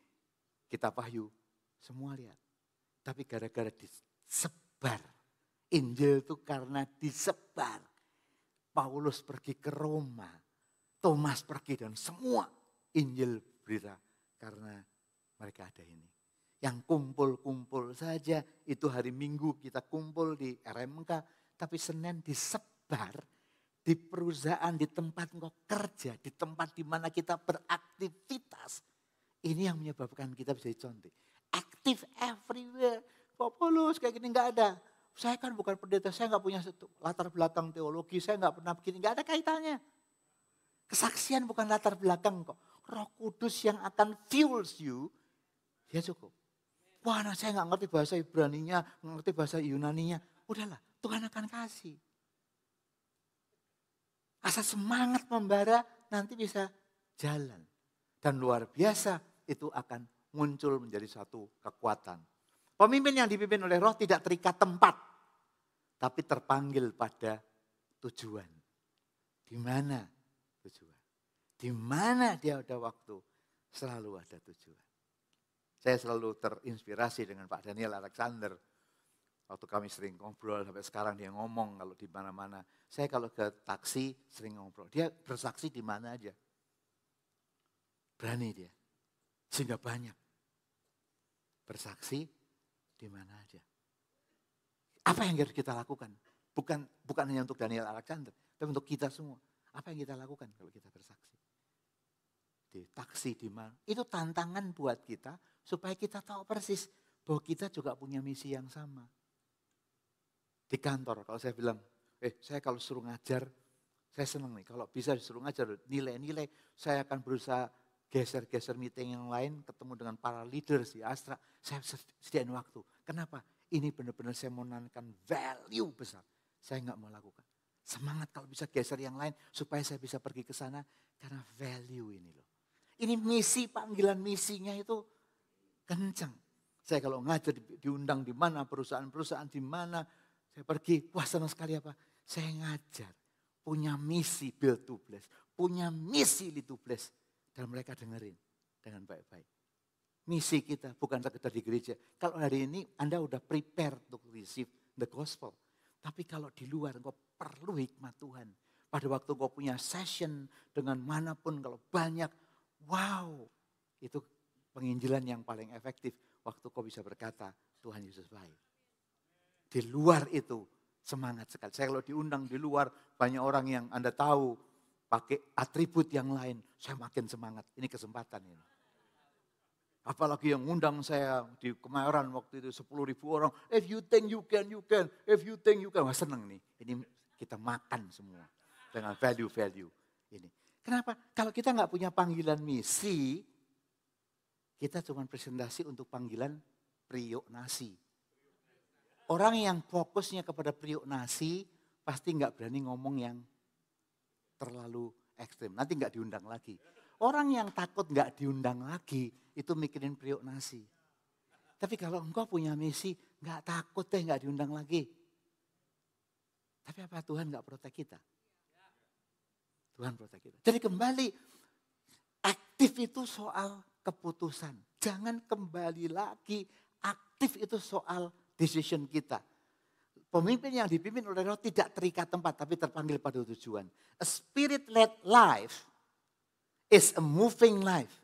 Kitab Wahyu, semua lihat. Tapi gara-gara disebar, Injil itu karena disebar. Paulus pergi ke Roma, Thomas pergi dan semua Injil berita karena mereka ada ini. Yang kumpul-kumpul saja, itu hari Minggu kita kumpul di RMK, tapi Senin disebar di perusahaan, di tempat engkau kerja, di tempat di mana kita beraktivitas. Ini yang menyebabkan kita bisa contoh. Active everywhere. Paulus kayak gini nggak ada. Saya kan bukan pendeta, saya nggak punya latar belakang teologi, saya nggak pernah begini, nggak ada kaitannya. Kesaksian bukan latar belakang kok. Roh Kudus yang akan fuels you, dia cukup. Wah, saya nggak ngerti bahasa Ibraninya, nggak ngerti bahasa Yunaninya. Udahlah, Tuhan akan kasih. Asal semangat membara, nanti bisa jalan. Dan luar biasa, itu akan muncul menjadi satu kekuatan. Pemimpin yang dipimpin oleh Roh tidak terikat tempat, tapi terpanggil pada tujuan. Di mana tujuan? Di mana dia ada waktu, selalu ada tujuan. Saya selalu terinspirasi dengan Pak Daniel Alexander. Waktu kami sering ngobrol sampai sekarang dia ngomong kalau di mana-mana. Saya kalau ke taksi sering ngobrol. Dia bersaksi di mana aja. Berani dia. Sehingga banyak. Bersaksi di mana aja. Apa yang harus kita lakukan? Bukan hanya untuk Daniel Alexander. Tapi untuk kita semua. Apa yang kita lakukan kalau kita bersaksi? Di taksi di mana? Itu tantangan buat kita. Supaya kita tahu persis bahwa kita juga punya misi yang sama. Di kantor kalau saya bilang, saya kalau suruh ngajar, saya senang nih. Kalau bisa disuruh ngajar nilai-nilai, saya akan berusaha geser-geser meeting yang lain, ketemu dengan para leaders di Astra. Saya sediain waktu. Kenapa? Ini benar-benar saya mau menanamkan value besar. Saya nggak mau lakukan. Semangat kalau bisa geser yang lain, supaya saya bisa pergi ke sana. Karena value ini loh. Ini misi, panggilan misinya itu kencang. Saya kalau ngajar diundang di mana, perusahaan-perusahaan di mana, saya pergi, wah senang sekali apa? Saya ngajar, punya misi build to bless, punya misi lead to bless. Dan mereka dengerin dengan baik-baik. Misi kita bukan sekedar di gereja. Kalau hari ini Anda udah prepare untuk receive the gospel. Tapi kalau di luar engkau perlu hikmat Tuhan. Pada waktu engkau punya session dengan manapun kalau banyak, wow, itu penginjilan yang paling efektif waktu kau bisa berkata Tuhan Yesus baik. Di luar itu semangat sekali. Saya kalau diundang di luar banyak orang yang Anda tahu pakai atribut yang lain. Saya makin semangat. Ini kesempatan ini. Apalagi yang undang saya di Kemayoran waktu itu 10.000 orang. If you think you can, you can. If you think you can. Wah senang nih. Ini kita makan semua. Dengan value-value ini. Kenapa? Kalau kita nggak punya panggilan misi, kita cuma presentasi untuk panggilan priok nasi. Orang yang fokusnya kepada priok nasi, pasti nggak berani ngomong yang terlalu ekstrim. Nanti nggak diundang lagi. Orang yang takut nggak diundang lagi, itu mikirin priok nasi. Tapi kalau engkau punya misi, nggak takut deh nggak diundang lagi. Tapi apa Tuhan nggak protek kita? Tuhan protek kita. Jadi kembali, aktif itu soal keputusan. Jangan kembali lagi, aktif itu soal decision kita. Pemimpin yang dipimpin oleh Roh tidak terikat tempat, tapi terpanggil pada tujuan. A spirit-led life is a moving life.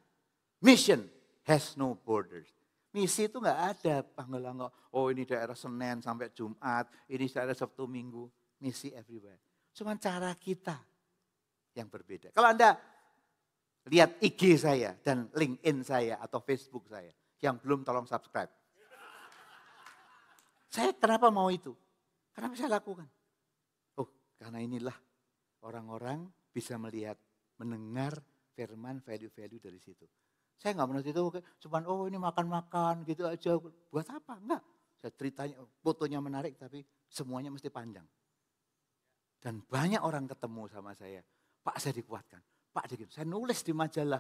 Mission has no borders. Misi itu nggak ada panggilan, oh ini daerah Senin sampai Jumat, ini daerah Sabtu Minggu. Misi everywhere. Cuma cara kita yang berbeda. Kalau Anda lihat IG saya dan LinkedIn saya atau Facebook saya, yang belum tolong subscribe. Saya kenapa mau itu? Kenapa saya lakukan? Oh, karena inilah orang-orang bisa melihat, mendengar firman value-value dari situ. Saya nggak menurut itu, cuman oh ini makan-makan gitu aja. Buat apa? Enggak. Saya ceritanya, fotonya menarik tapi semuanya mesti panjang. Dan banyak orang ketemu sama saya. Pak saya dikuatkan. Pak saya nulis di majalah.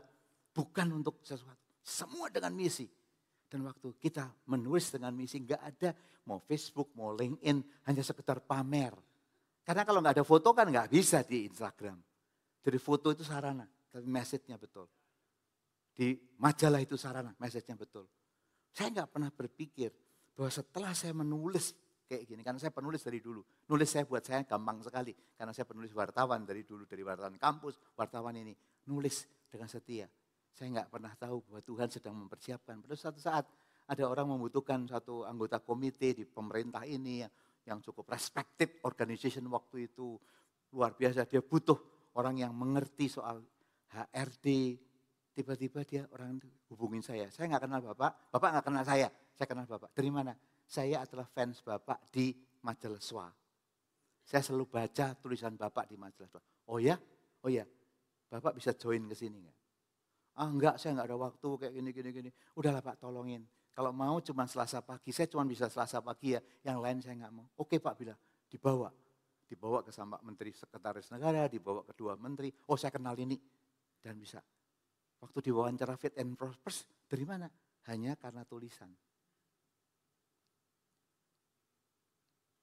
Bukan untuk sesuatu. Semua dengan misi. Dan waktu kita menulis dengan misi nggak ada mau Facebook, mau LinkedIn. Hanya sekedar pamer. Karena kalau nggak ada foto kan nggak bisa di Instagram. Jadi foto itu sarana. Tapi message-nya betul. Di majalah itu sarana, message-nya betul. Saya nggak pernah berpikir bahwa setelah saya menulis kayak gini, karena saya penulis dari dulu. Nulis saya buat saya gampang sekali, karena saya penulis wartawan dari dulu, dari wartawan kampus, wartawan ini. Nulis dengan setia. Saya nggak pernah tahu bahwa Tuhan sedang mempersiapkan. Pada suatu saat ada orang membutuhkan satu anggota komite di pemerintah ini yang cukup respected organization waktu itu. Luar biasa, dia butuh orang yang mengerti soal HRD. Tiba-tiba dia orang hubungin saya nggak kenal Bapak nggak kenal saya kenal Bapak. Dari mana? Saya adalah fans Bapak di majalah SWA. Saya selalu baca tulisan Bapak di majalah SWA. Oh ya? Oh ya, Bapak bisa join ke sini nggak? Ah enggak, saya nggak ada waktu kayak gini. Udahlah Pak tolongin. Kalau mau cuma Selasa pagi, saya cuma bisa Selasa pagi ya. Yang lain saya nggak mau. Oke Pak bilang, dibawa. Dibawa ke sama Menteri Sekretaris Negara, dibawa ke dua menteri. Oh saya kenal ini. Dan bisa. Waktu diwawancara Fit and Prosper, dari mana? Hanya karena tulisan.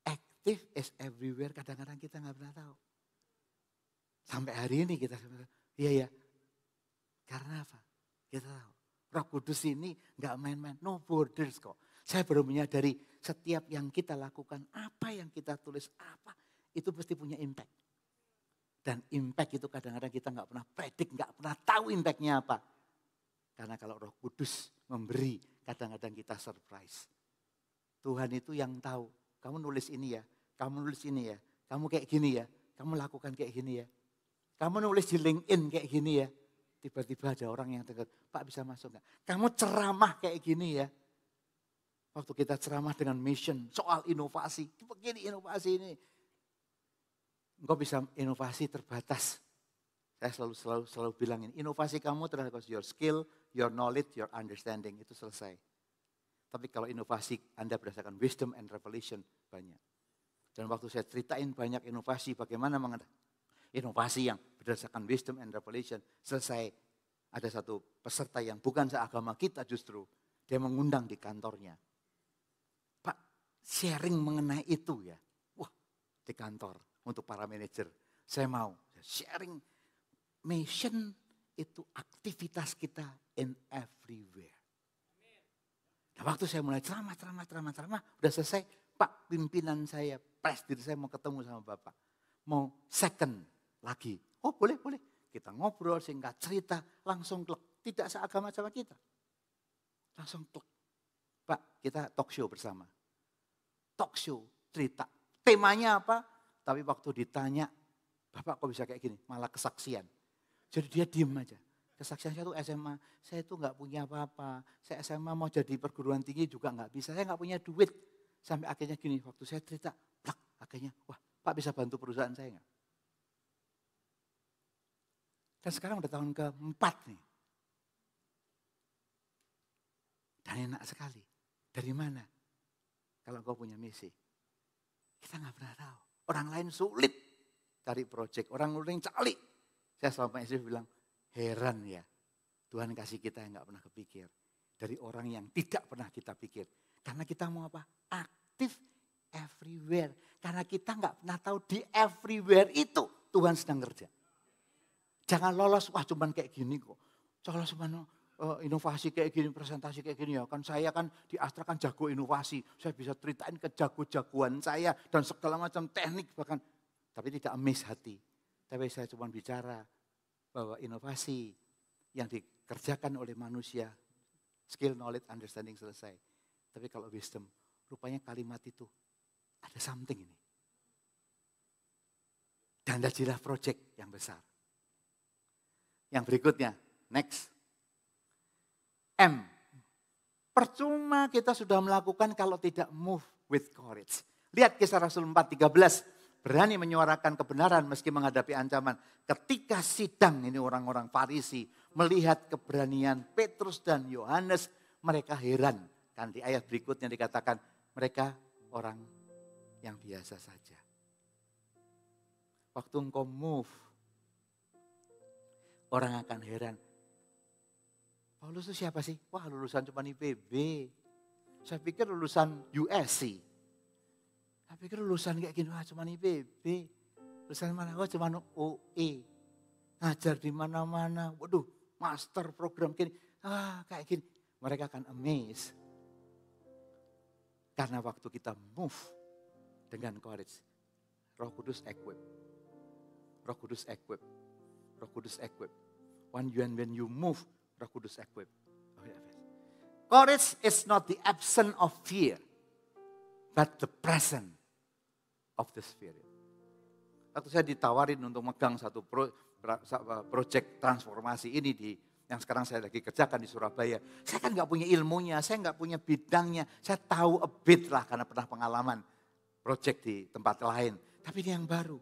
Active is everywhere, kadang-kadang kita nggak pernah tahu. Sampai hari ini kita iya. Karena apa? Kita tahu. Roh Kudus ini nggak main-main, no borders kok. Saya baru menyadari setiap yang kita lakukan, apa yang kita tulis, apa itu pasti punya impact. Dan impact itu kadang-kadang kita nggak pernah predik, nggak pernah tahu impactnya apa. Karena kalau Roh Kudus memberi, kadang-kadang kita surprise. Tuhan itu yang tahu, kamu nulis ini ya, kamu nulis ini ya, kamu kayak gini ya, kamu lakukan kayak gini ya. Kamu nulis di LinkedIn kayak gini ya. Tiba-tiba ada orang yang dekat, Pak bisa masuk nggak? Kamu ceramah kayak gini ya. Waktu kita ceramah dengan mission, soal inovasi, begini inovasi ini. Engkau bisa inovasi terbatas. Saya selalu bilangin, inovasi kamu terhadap your skill, your knowledge, your understanding, itu selesai. Tapi kalau inovasi Anda berdasarkan wisdom and revelation, banyak. Dan waktu saya ceritain banyak inovasi, bagaimana inovasi yang berdasarkan wisdom and revelation, selesai. Ada satu peserta yang bukan seagama kita justru, dia mengundang di kantornya. Pak, sharing mengenai itu ya. Wah, di kantor untuk para manajer. Saya mau sharing mission itu aktivitas kita in everywhere. Nah, waktu saya mulai ceramah, udah selesai. Pak, pimpinan saya, presidir saya mau ketemu sama Bapak. Mau second lagi. Oh boleh. Kita ngobrol, singkat cerita, langsung klik. Tidak seagama sama kita. Langsung klik. Pak, kita talk show bersama. Talk show, cerita. Temanya apa? Tapi waktu ditanya, Bapak kok bisa kayak gini? Malah kesaksian. Jadi dia diem aja. Kesaksian saya itu SMA, saya itu gak punya apa-apa. Saya SMA mau jadi perguruan tinggi juga gak bisa. Saya gak punya duit. Sampai akhirnya gini, waktu saya cerita, akhirnya, wah Pak bisa bantu perusahaan saya gak? Dan sekarang udah tahun keempat nih. Dan enak sekali. Dari mana? Kalau kau punya misi. Kita nggak pernah tahu. Orang lain sulit cari proyek. Orang lain cari. Saya sama istri bilang, heran ya. Tuhan kasih kita yang nggak pernah kepikir. Dari orang yang tidak pernah kita pikir. Karena kita mau apa? Aktif everywhere. Karena kita nggak pernah tahu di everywhere itu Tuhan sedang kerja. Jangan lolos, wah cuman kayak gini kok. Kalau cuman inovasi kayak gini, presentasi kayak gini ya. Kan saya kan di Astra kan jago inovasi. Saya bisa ceritain kejago-jagoan saya dan segala macam teknik bahkan. Tapi tidak amazed hati. Tapi saya cuma bicara bahwa inovasi yang dikerjakan oleh manusia, skill, knowledge, understanding selesai. Tapi kalau wisdom, rupanya kalimat itu ada something ini. Dan jadilah project yang besar. Yang berikutnya, next. M. Percuma kita sudah melakukan kalau tidak move with courage. Lihat Kisah Rasul 4:13. Berani menyuarakan kebenaran meski menghadapi ancaman. Ketika sidang ini orang-orang Farisi melihat keberanian Petrus dan Yohanes, mereka heran. Kan di ayat berikutnya dikatakan mereka orang yang biasa saja. Waktu engkau move, orang akan heran. Paulus itu siapa sih? Wah, lulusan cuma IPB. Saya pikir lulusan USC. Saya pikir lulusan kayak gini, wah cuma IPB. Lulusan mana? Wah cuma OE. Ngajar di mana-mana. Waduh, master program gini. Kayak gini. Mereka akan amazed. Karena waktu kita move dengan courage, Roh Kudus equip. Roh Kudus equip. Roh Kudus equip. When you move, Roh Kudus equip. Courage is not the absence of fear, but the presence of the Spirit. Waktu saya ditawarin untuk megang satu project transformasi ini yang sekarang saya lagi kerjakan di Surabaya. Saya kan nggak punya ilmunya, saya nggak punya bidangnya. Saya tahu a bit lah karena pernah pengalaman project di tempat lain. Tapi ini yang baru.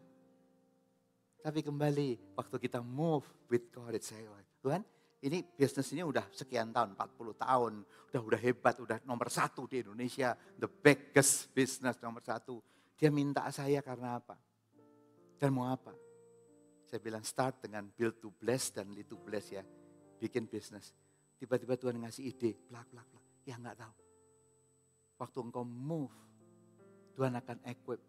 Tapi kembali waktu kita move with courage, saya Tuhan, ini bisnis ini udah sekian tahun, 40 tahun. Udah hebat, udah nomor 1 di Indonesia. The biggest business nomor 1. Dia minta saya karena apa? Dan mau apa? Saya bilang start dengan build to bless dan lead to bless ya. Bikin bisnis. Tiba-tiba Tuhan ngasih ide. Plak. Ya enggak tahu. Waktu engkau move, Tuhan akan equip.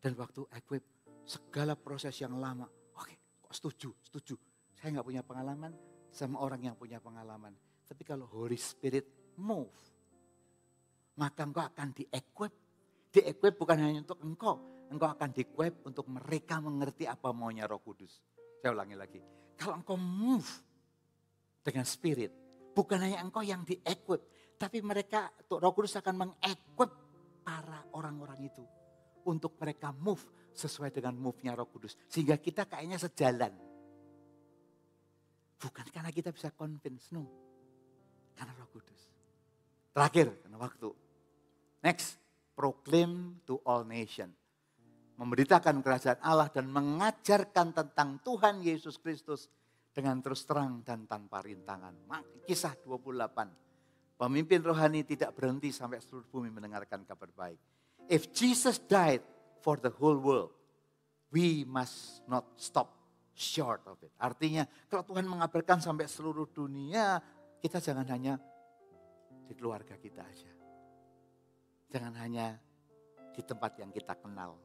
Dan waktu equip, segala proses yang lama. Oke, kok setuju. Saya enggak punya pengalaman sama orang yang punya pengalaman. Tapi kalau Holy Spirit move, maka engkau akan di-equip. Di-equip bukan hanya untuk engkau akan di-equip untuk mereka mengerti apa maunya Roh Kudus. Saya ulangi lagi. Kalau engkau move dengan Spirit, bukan hanya engkau yang di-equip, tapi mereka, Roh Kudus akan meng-equip para orang-orang itu. Untuk mereka move sesuai dengan move-nya Roh Kudus. Sehingga kita kayaknya sejalan. Bukan karena kita bisa convince, no. Karena Roh Kudus. Terakhir, karena waktu. Next, proclaim to all nation. Memberitakan kerajaan Allah dan mengajarkan tentang Tuhan Yesus Kristus dengan terus terang dan tanpa rintangan. Kisah 28. Pemimpin rohani tidak berhenti sampai seluruh bumi mendengarkan kabar baik. If Jesus died for the whole world, we must not stop short of it. Artinya kalau Tuhan mengabarkan sampai seluruh dunia, kita jangan hanya di keluarga kita aja. Jangan hanya di tempat yang kita kenal.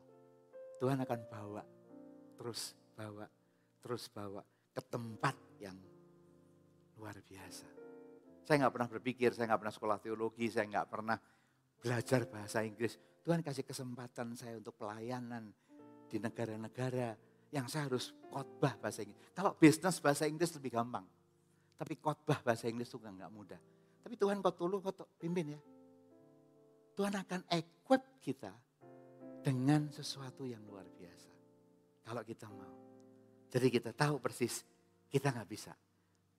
Tuhan akan terus bawa ke tempat yang luar biasa. Saya nggak pernah berpikir, saya nggak pernah sekolah teologi, saya nggak pernah belajar bahasa Inggris. Tuhan kasih kesempatan saya untuk pelayanan di negara-negara yang saya harus khotbah bahasa Inggris. Kalau bisnis bahasa Inggris lebih gampang. Tapi khotbah bahasa Inggris itu nggak mudah. Tapi Tuhan kau pimpin ya. Tuhan akan equip kita dengan sesuatu yang luar biasa. Kalau kita mau. Jadi kita tahu persis kita nggak bisa.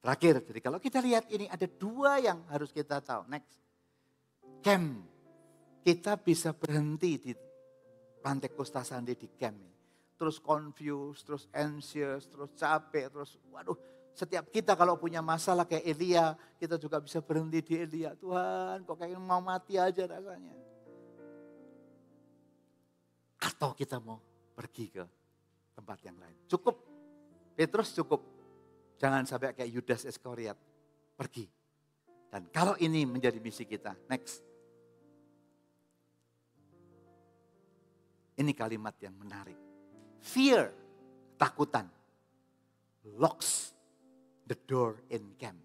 Terakhir, jadi kalau kita lihat ini ada 2 yang harus kita tahu. Next. Camp. Kita bisa berhenti di Pantai Costa Sandi di camp ini. terus confused, terus anxious, terus capek, terus waduh. Setiap kita kalau punya masalah kayak Elia, kita juga bisa berhenti di Elia. Tuhan, kok kayak mau mati aja rasanya. Atau kita mau pergi ke tempat yang lain. Cukup, Petrus cukup. Jangan sampai kayak Yudas Iskariot, pergi. Dan kalau ini menjadi misi kita, next. Ini kalimat yang menarik. Fear, ketakutan, locks the door in camp.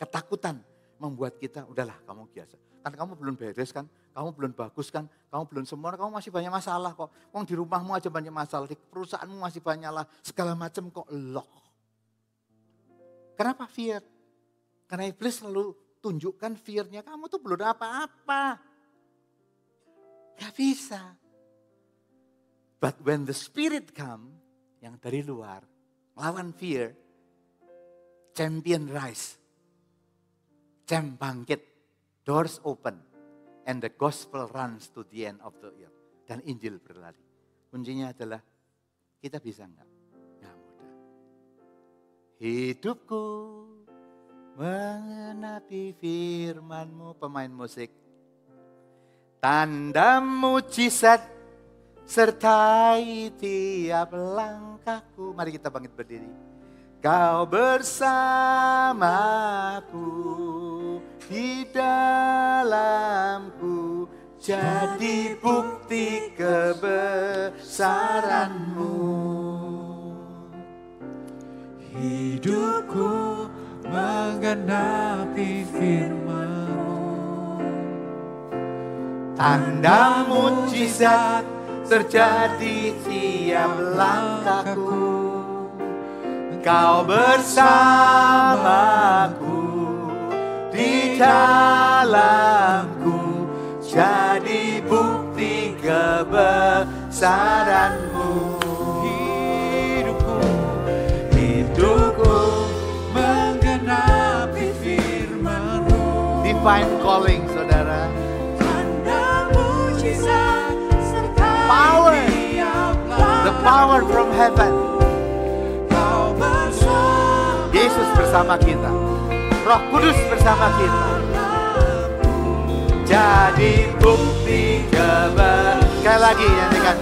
Ketakutan membuat kita, udahlah kamu biasa. Kan kamu belum beres kan, kamu belum bagus kan, kamu belum sempurna, kamu masih banyak masalah kok. Wong di rumahmu aja banyak masalah, di perusahaanmu masih banyak lah, segala macam kok lock. Kenapa fear? Karena iblis selalu tunjukkan fear-nya, kamu tuh belum apa-apa. Gak bisa. But when the spirit come, yang dari luar, lawan fear, champion rise. Champ bangkit. Doors open. And the gospel runs to the end of the earth. Dan Injil berlari. Kuncinya adalah kita bisa enggak? Enggak mudah. Hidupku mengenapi firman-Mu, pemain musik. Tanda mujizat sertai tiap langkahku. Mari kita bangkit berdiri. Kau bersamaku, di dalamku, jadi bukti kebesaran-Mu. Hidupku menggenapi firman-Mu. Tanda mujizat terjadi tiap langkahku. Kau bersamaku, di dalamku, jadi bukti kebesaran-Mu. Hidupku Menggenapi firman-Mu. Divine calling, saudara. Tanda mujizat sertai Power. tiap The power from heaven. Kau bersama Yesus bersama kita. Roh Kudus bersama kita. Jadi bukti kebesaran. Sekali lagi nyanyikan.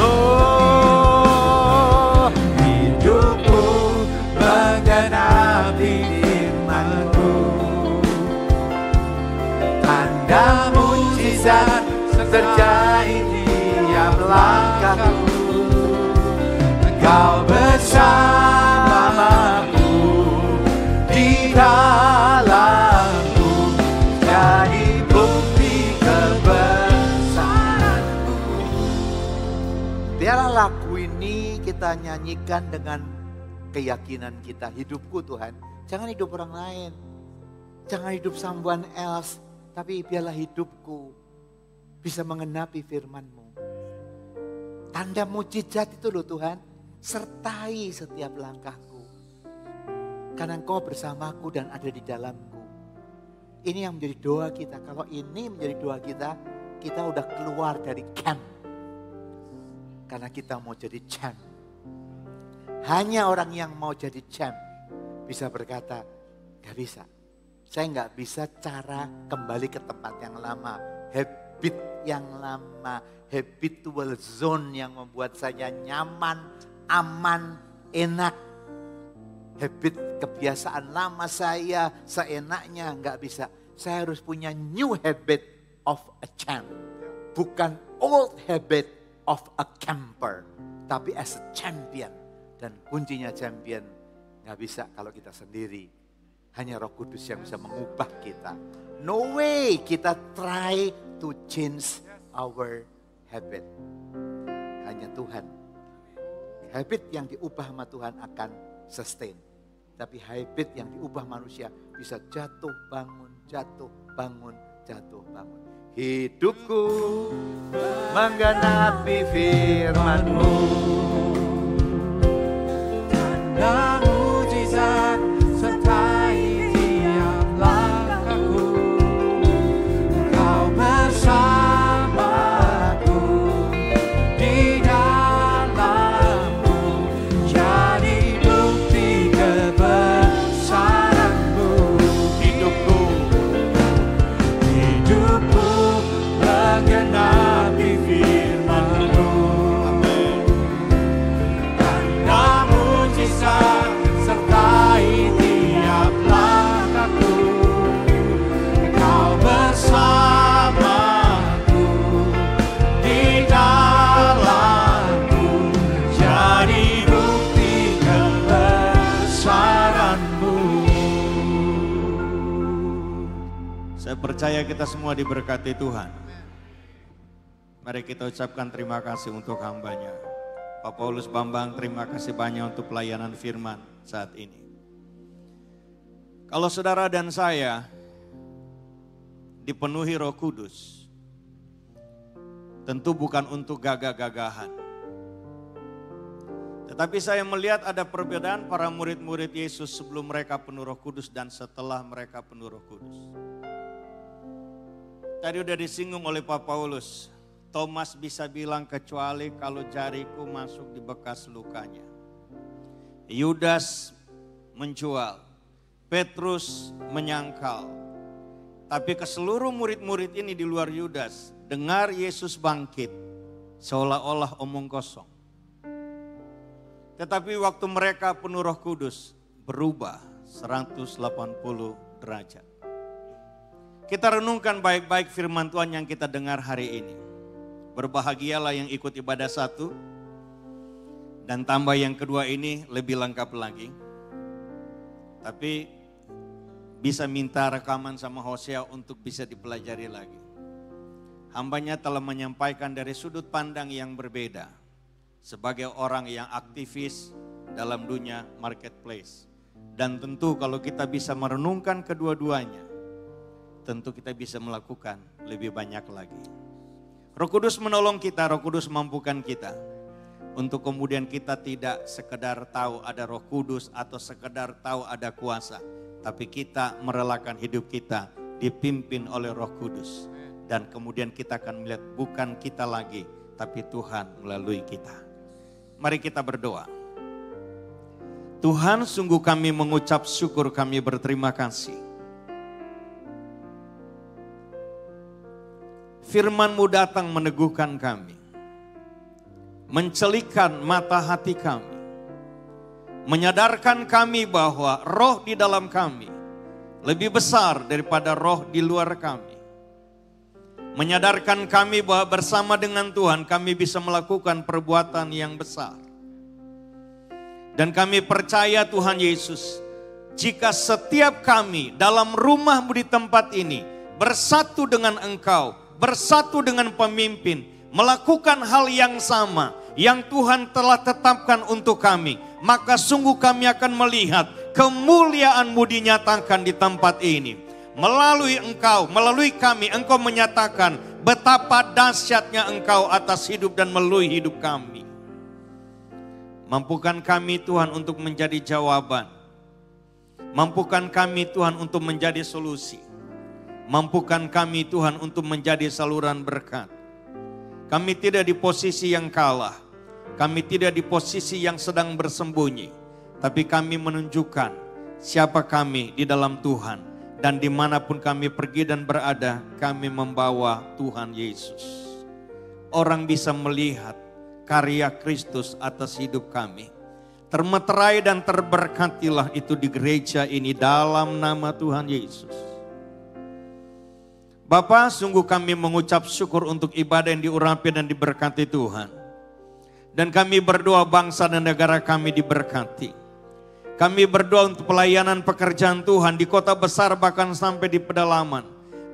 Oh, hidupku menggenapi firman-Mu. Tanda mujizat terjadi tiap langkahku. Kau bersamaku, di dalamku, jadi bukti kebesaran-Mu. Biarlah lagu ini kita nyanyikan dengan keyakinan kita. Hidupku Tuhan, jangan hidup orang lain. Jangan hidup someone else. Tapi biarlah hidupku bisa mengenapi firman-Mu. Tanda mujizat itu loh Tuhan, sertai setiap langkahku. Karena Engkau bersamaku dan ada di dalamku. Ini yang menjadi doa kita. Kalau ini menjadi doa kita, kita udah keluar dari camp. Karena kita mau jadi champ. Hanya orang yang mau jadi champ bisa berkata, gak bisa. Saya gak bisa cara kembali ke tempat yang lama. Habit yang lama. Habitual zone yang membuat saya nyaman, aman, enak. Habit kebiasaan lama saya seenaknya gak bisa. Saya harus punya new habit of a champ. Bukan old habit of a camper. Tapi as a champion. Dan kuncinya champion gak bisa kalau kita sendiri. Hanya Roh Kudus yang bisa mengubah kita. No way kita try to change our habit. Hanya Tuhan. Habit yang diubah sama Tuhan akan sustain. Tapi habit yang diubah manusia bisa jatuh bangun, jatuh bangun, jatuh bangun. Hidupku menggenapi firman-Mu. tanda mujizat sertai tiap langkahku. Kau bersamaku, di dalamku, percaya kita semua diberkati Tuhan. Mari kita ucapkan terima kasih untuk hambanya. Pak Paulus Bambang, terima kasih banyak untuk pelayanan firman saat ini. Kalau saudara dan saya dipenuhi Roh Kudus, tentu bukan untuk gagah-gagahan. Tetapi saya melihat ada perbedaan para murid-murid Yesus sebelum mereka penuh Roh Kudus dan setelah mereka penuh Roh Kudus. Tadi udah disinggung oleh Pak Paulus, Thomas bisa bilang kecuali kalau jariku masuk di bekas lukanya. Yudas menjual, Petrus menyangkal. Tapi ke seluruh murid-murid ini di luar Yudas, dengar Yesus bangkit, seolah-olah omong kosong. Tetapi waktu mereka penuh Roh Kudus, berubah 180 derajat. Kita renungkan baik-baik firman Tuhan yang kita dengar hari ini. Berbahagialah yang ikut ibadah satu, dan tambah yang kedua ini lebih lengkap lagi. Tapi bisa minta rekaman sama Hosea untuk bisa dipelajari lagi. Hambanya telah menyampaikan dari sudut pandang yang berbeda. Sebagai orang yang aktivis dalam dunia marketplace. Dan tentu kalau kita bisa merenungkan kedua-duanya, tentu kita bisa melakukan lebih banyak lagi. Roh Kudus menolong kita, Roh Kudus mampukan kita. Untuk kemudian kita tidak sekedar tahu ada Roh Kudus atau sekedar tahu ada kuasa. Tapi kita merelakan hidup kita dipimpin oleh Roh Kudus. Dan kemudian kita akan melihat bukan kita lagi, tapi Tuhan melalui kita. Mari kita berdoa. Tuhan, sungguh kami mengucap syukur, kami berterima kasih. Firman-Mu datang meneguhkan kami. Mencelikan mata hati kami. Menyadarkan kami bahwa roh di dalam kami lebih besar daripada roh di luar kami. Menyadarkan kami bahwa bersama dengan Tuhan kami bisa melakukan perbuatan yang besar. Dan kami percaya Tuhan Yesus, jika setiap kami dalam rumah-Mu di tempat ini bersatu dengan Engkau, bersatu dengan pemimpin, melakukan hal yang sama yang Tuhan telah tetapkan untuk kami, maka sungguh kami akan melihat kemuliaan-Mu dinyatakan di tempat ini. Melalui Engkau, melalui kami, Engkau menyatakan betapa dahsyatnya Engkau atas hidup dan melalui hidup kami. Mampukan kami Tuhan untuk menjadi jawaban. Mampukan kami Tuhan untuk menjadi solusi. Mampukan kami Tuhan untuk menjadi saluran berkat. Kami tidak di posisi yang kalah. Kami tidak di posisi yang sedang bersembunyi. Tapi kami menunjukkan siapa kami di dalam Tuhan. Dan dimanapun kami pergi dan berada, kami membawa Tuhan Yesus. Orang bisa melihat karya Kristus atas hidup kami. Termeterai dan terberkatilah itu di gereja ini dalam nama Tuhan Yesus. Bapa, sungguh kami mengucap syukur untuk ibadah yang diurapi dan diberkati Tuhan. Dan kami berdoa bangsa dan negara kami diberkati. Kami berdoa untuk pelayanan pekerjaan Tuhan di kota besar bahkan sampai di pedalaman.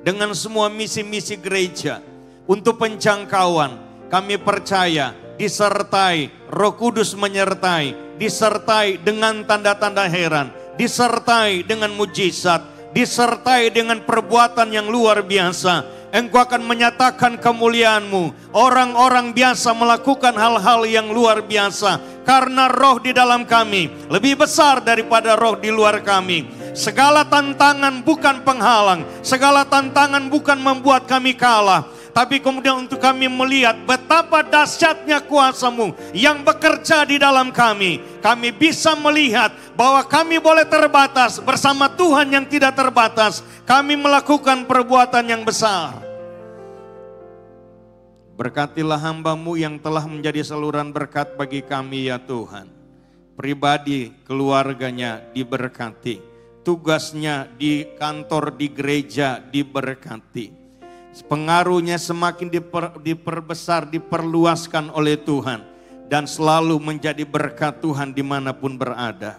Dengan semua misi-misi gereja untuk penjangkauan, kami percaya disertai Roh Kudus menyertai, disertai dengan tanda-tanda heran, disertai dengan mujizat, disertai dengan perbuatan yang luar biasa. Engkau akan menyatakan kemuliaan-Mu. Orang-orang biasa melakukan hal-hal yang luar biasa. Karena roh di dalam kami lebih besar daripada roh di luar kami. Segala tantangan bukan penghalang. Segala tantangan bukan membuat kami kalah. Tapi kemudian untuk kami melihat betapa dahsyatnya kuasa-Mu yang bekerja di dalam kami. Kami bisa melihat bahwa kami boleh terbatas bersama Tuhan yang tidak terbatas. Kami melakukan perbuatan yang besar. Berkatilah hamba-Mu yang telah menjadi saluran berkat bagi kami ya Tuhan. Pribadi, keluarganya diberkati. Tugasnya di kantor, di gereja diberkati. Pengaruhnya semakin diperbesar, diperluaskan oleh Tuhan. Dan selalu menjadi berkat Tuhan dimanapun berada.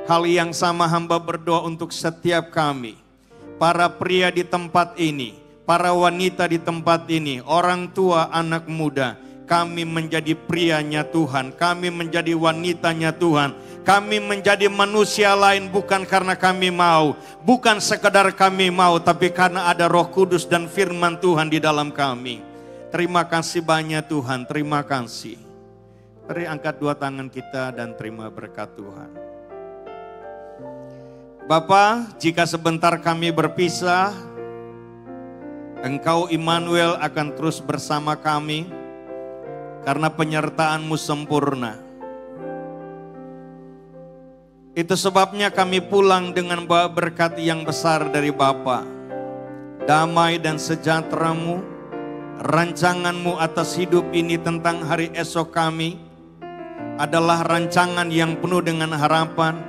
Hal yang sama hamba berdoa untuk setiap kami. para pria di tempat ini, para wanita di tempat ini, orang tua, anak muda, kami menjadi prianya Tuhan, kami menjadi wanitanya Tuhan, kami menjadi manusia lain bukan karena kami mau, bukan sekedar kami mau, tapi karena ada Roh Kudus dan firman Tuhan di dalam kami. Terima kasih banyak Tuhan, terima kasih. Mari angkat dua tangan kita dan terima berkat Tuhan. Bapa, jika sebentar kami berpisah, Engkau Immanuel akan terus bersama kami, karena penyertaan-Mu sempurna. Itu sebabnya kami pulang dengan bawa berkat yang besar dari Bapa. Damai dan sejahtera-Mu, rancangan-Mu atas hidup ini tentang hari esok kami adalah rancangan yang penuh dengan harapan.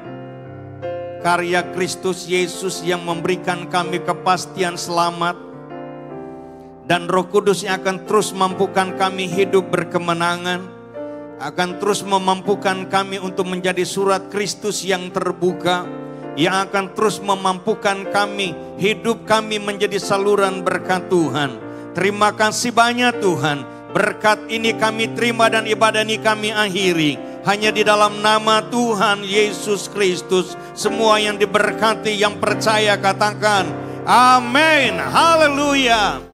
Karya Kristus Yesus yang memberikan kami kepastian selamat. Dan Roh Kudus yang akan terus mampukan kami hidup berkemenangan, akan terus memampukan kami untuk menjadi surat Kristus yang terbuka, yang akan terus memampukan kami, hidup kami menjadi saluran berkat Tuhan. Terima kasih banyak Tuhan, berkat ini kami terima dan ibadah ini kami akhiri. Hanya di dalam nama Tuhan Yesus Kristus, semua yang diberkati, yang percaya katakan, amin, haleluya.